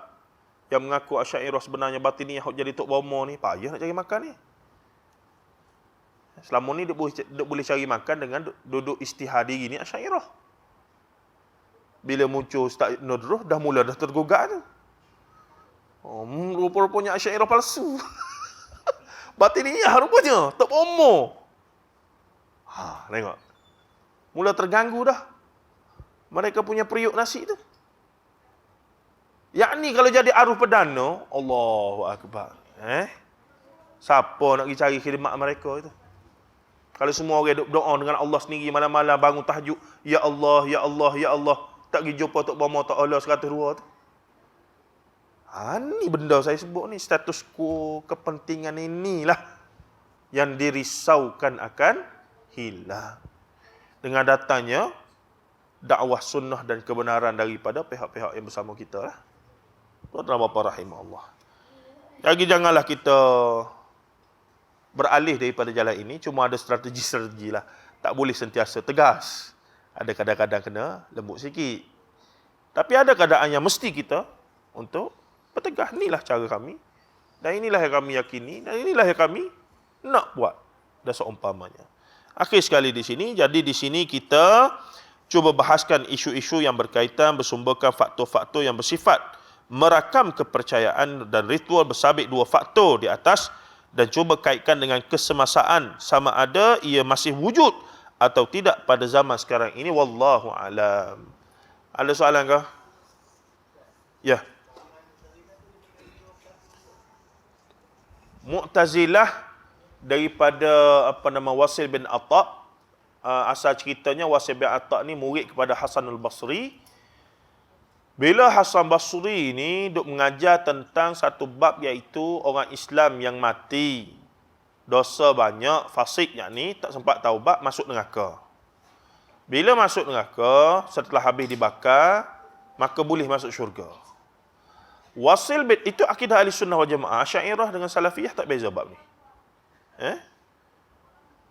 S1: yang mengaku Asy'ariyah sebenarnya batiniyah jadi Tok Bomo ni, payah nak cari makan ni. Selama ni dia boleh cari makan dengan duduk istihadi gini Asy'ariyah. Bila muncul Ustaz Nudruh dah tergugak tu. Rupa-rupanya Asy'ariyah palsu. Batiniyah rupanya, Tok Bomo. Tengok. Mula terganggu dah. Mereka punya periuk nasi tu. Yakni kalau jadi arus perdana, Allahu Akbar. Siapa nak pergi cari khidmat mereka itu? Kalau semua orang doa dengan Allah sendiri malam-malam bangun tahajud, ya Allah, ya Allah, ya Allah, tak pergi jumpa Tok Bomo, Tok Allah 102 tu. Ni benda saya sebut ni, status quo kepentingan inilah yang dirisaukan akan hilang. Dengan datangnya dakwah sunnah dan kebenaran daripada pihak-pihak yang bersama kita lah. Tuan-tuan bapa rahimahullah. Jadi janganlah kita beralih daripada jalan ini, cuma ada strategi lah. Tak boleh sentiasa tegas. Ada kadang-kadang kena lembut sikit. Tapi ada keadaan yang mesti kita untuk bertegas. Inilah cara kami. Dan inilah yang kami yakini. Dan inilah yang kami nak buat. Dan seumpamanya. Akhir sekali di sini. Jadi di sini kita cuba bahaskan isu-isu yang berkaitan, bersumberkan faktor-faktor yang bersifat merakam kepercayaan dan ritual bersabit dua faktor di atas dan cuba kaitkan dengan kesemasaan sama ada ia masih wujud atau tidak pada zaman sekarang ini. Wallahu alam. Ada soalan kah? Ya. Mu'tazilah daripada Wasil bin Atta'. Asal ceritanya Wasil bin Atta' ni murid kepada Hasanul Basri. Bila Hasan Basri ni duk mengajar tentang satu bab iaitu orang Islam yang mati, dosa banyak, fasik yakni tak sempat taubat, masuk neraka. Bila masuk neraka, setelah habis dibakar, maka boleh masuk syurga. Wasil bin, itu akidah ahli sunnah wal jamaah. Syairah dengan salafiyah tak beza bab ni.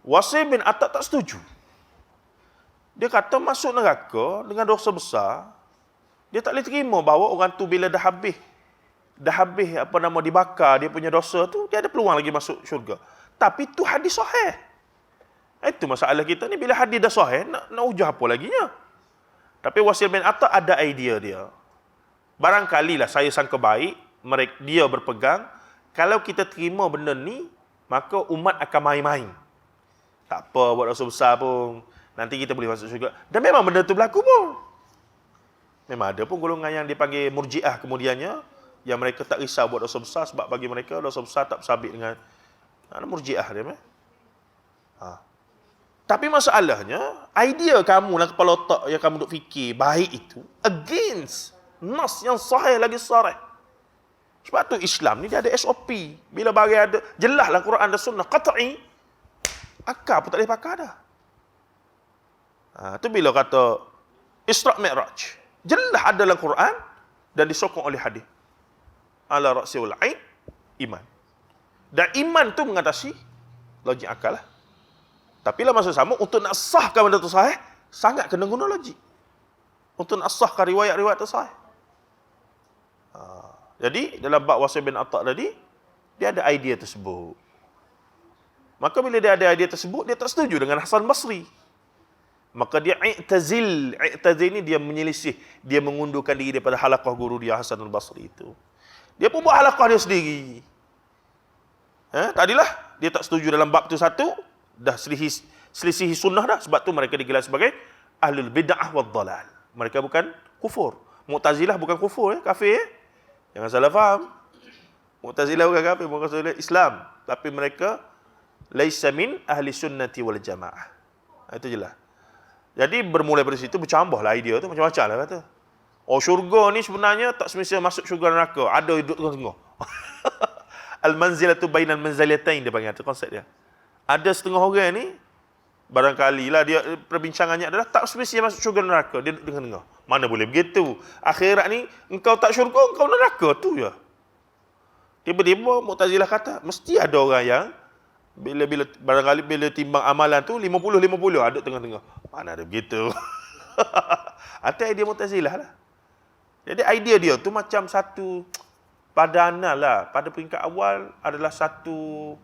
S1: Wasil bin Atta' tak setuju. Dia kata masuk neraka dengan dosa besar, dia tak boleh terima bahawa orang tu bila dah habis dibakar, dia punya dosa tu, dia ada peluang lagi masuk syurga. Tapi tu hadis sahih. Itu masalah kita ni, bila hadis dah sahih, nak hujah apa lagi nya? Tapi Wasil bin Atta' ada idea dia. Barangkalilah saya sangka baik, dia berpegang, kalau kita terima benda ni, maka umat akan main-main. Tak apa buat dosa besar pun, nanti kita boleh masuk syurga. Dan memang benda tu berlaku pun. Memang ada pun golongan yang dipanggil murji'ah kemudiannya, yang mereka tak risau buat dosa besar sebab bagi mereka dosa besar tak bersabit dengan murji'ah dia. Tapi masalahnya, idea kamu dalam kepala otak yang kamu duk fikir baik itu against nas yang sahih lagi sarih. Sebab tu Islam ni dia ada SOP. Bila bagi ada jelas dalam Quran dan Sunnah qat'i, akal pun tak boleh pakai dah. Tu bila kata Isra' Mi'raj, jelas ada dalam Quran dan disokong oleh hadis. Ala ra'si wal 'ain iman. Dan iman tu mengatasi logik akal lah. Tapi lah masa sama, untuk nak sahkan benda tu sahih, sangat kena guna logik. Untuk nak sahkan riwayat-riwayat tu sahih. Jadi, dalam bab Wasil bin Atta' tadi, dia ada idea tersebut. Maka bila dia ada idea tersebut, dia tak setuju dengan Hasan Basri. Maka dia i'tazil. I'tazil ni dia menyelisih. Dia mengundurkan diri daripada halaqah guru dia, Hasan Basri itu. Dia pun buat halaqah dia sendiri. Tadilah, dia tak setuju dalam bab tu satu, dah selisihi sunnah dah. Sebab tu mereka digelar sebagai ahlul bid'ah wad dalal. Mereka bukan kufur. Mu'tazilah bukan kufur, kafir. Jangan salah faham. Mu'tazilah bukan kafir, bukan Islam. Tapi mereka laisa min ahli sunnati wal jamaah. Itu jelas. Jadi bermula dari situ bercambahlah idea tu macam-macam lah kata. Oh, syurga ni sebenarnya tak semestinya masuk syurga neraka. Ada duduk tengah-tengah. Al-manzilatu bainal manzalatain dia panggil tu konsep dia. Ada setengah orang ni, barangkali lah dia perbincangannya adalah tak semestinya masuk syurga neraka, dia duduk tengah-tengah. Mana boleh begitu? Akhirat ni engkau tak syurga, engkau neraka tu je. Tiba-tiba Mu'tazilah kata, mesti ada orang yang barangkali bila timbang amalan tu 50-50 ada tengah-tengah. Mana ada begitu? Itu idea Mu'tazilah lah. Jadi idea dia tu macam satu padanan lah. Pada peringkat awal adalah satu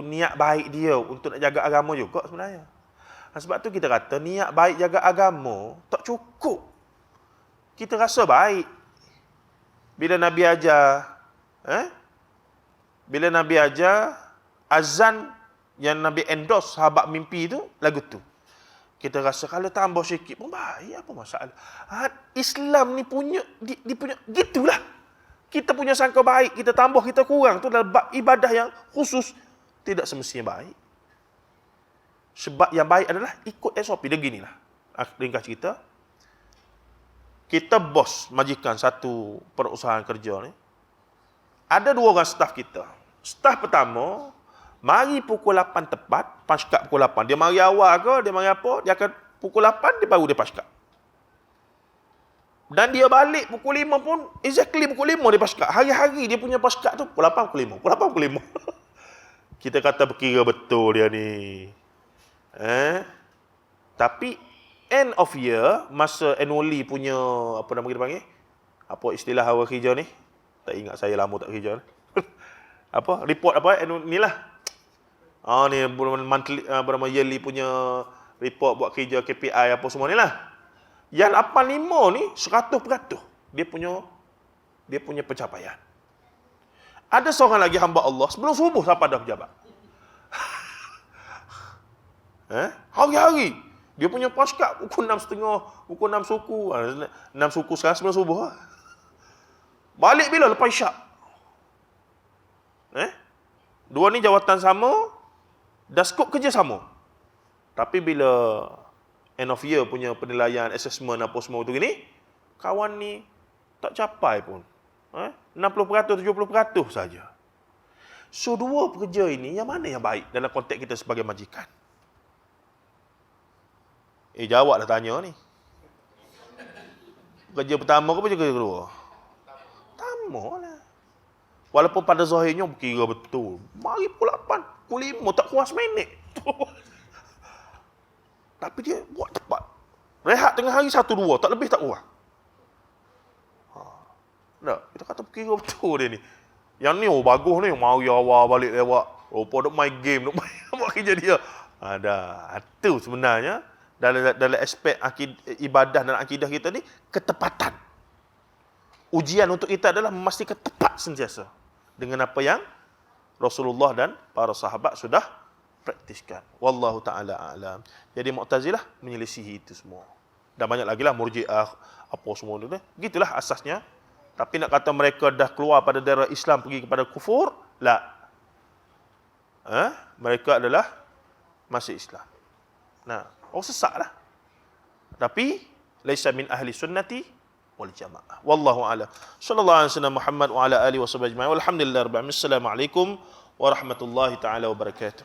S1: niat baik dia untuk nak jaga agama juga sebenarnya. Sebab tu kita kata niat baik jaga agama tak cukup. Kita rasa baik. Bila Nabi ajar, bila Nabi ajar azan yang Nabi endorse sahabat mimpi tu, lagu tu. Kita rasa kalau tambah sikit pun baik, apa masalah. Islam ni punya, dia punya, gitulah. Kita punya sangka baik, kita tambah, kita kurang. Itu adalah bab ibadah yang khusus. Tidak semestinya baik. Sebab yang baik adalah ikut SOP. Dia ginilah. Ringkas cerita. Kita bos majikan satu perusahaan kerja ni. Ada 2 orang staf kita. Staf pertama, mari pukul 8 tepat, paskap pukul 8. Dia mari awal ke, dia mari apa, dia akan pukul 8, dia baru dia paskap. Dan dia balik pukul 5 pun, exactly pukul 5 dia paskap. Hari-hari dia punya paskap tu, pukul 8, pukul 5. Pukul 8, pukul 5. Kita kata berkira betul dia ni. Tapi, end of year, masa annually punya, apa nama kita panggil? Apa istilah awal kerja ni? Tak ingat, saya lama tak kerja. Apa? Report apa? Ni lah. Ni monthly, yearly punya report buat kerja KPI apa semua ni lah. Yang 85 ni 100% dia punya pencapaian. Ada seorang lagi hamba Allah sebelum subuh sampai dah pejabat. Hari-hari dia punya paskat pukul 6.30, pukul 6 suku. 6 suku sekarang sebelum subuh. Balik bila? Lepas isyak. Dua ni jawatan sama, dah skop kerja sama. Tapi bila end of year punya penilaian, assessment apa semua tu gini, kawan ni tak capai pun. 60%, 70% saja. So, dua pekerja ini, yang mana yang baik dalam konteks kita sebagai majikan? Jawablah tanya ni. Pekerja pertama ke pekerja kedua? Pertama lah. Walaupun pada zahirnya kira betul. Mari pukul 8, pukul 5, tak kurang seminit. Tapi dia buat tepat. Rehat tengah hari 1-2, tak lebih tak kurang. Kita kata kira betul dia ni. Yang ni bagus ni, mari awal balik lewat. Rupa duk main game, duk main buat kerja dia. Itu sebenarnya dalam aspek ibadah dan akidah kita ni, ketepatan. Ujian untuk kita adalah memastikan tepat sentiasa dengan apa yang Rasulullah dan para sahabat sudah praktiskan. Wallahu ta'ala a'lam. Jadi Mu'tazilah menyelisihi itu semua. Dan banyak lagi lah Murji'ah, apa semua tu. Begitulah asasnya. Tapi nak kata mereka dah keluar pada daerah Islam pergi kepada kufur, la. Mereka adalah masih Islam. Sesat lah. Tapi laisa min ahli sunnati wal jamaah. Wallahu a'lam. Sallallahu alaihi wasallam Muhammad wa ala alihi washabbihi ajma'in. Walhamdulillahirabbil alamin. Assalamualaikum warahmatullahi taala wabarakatuh.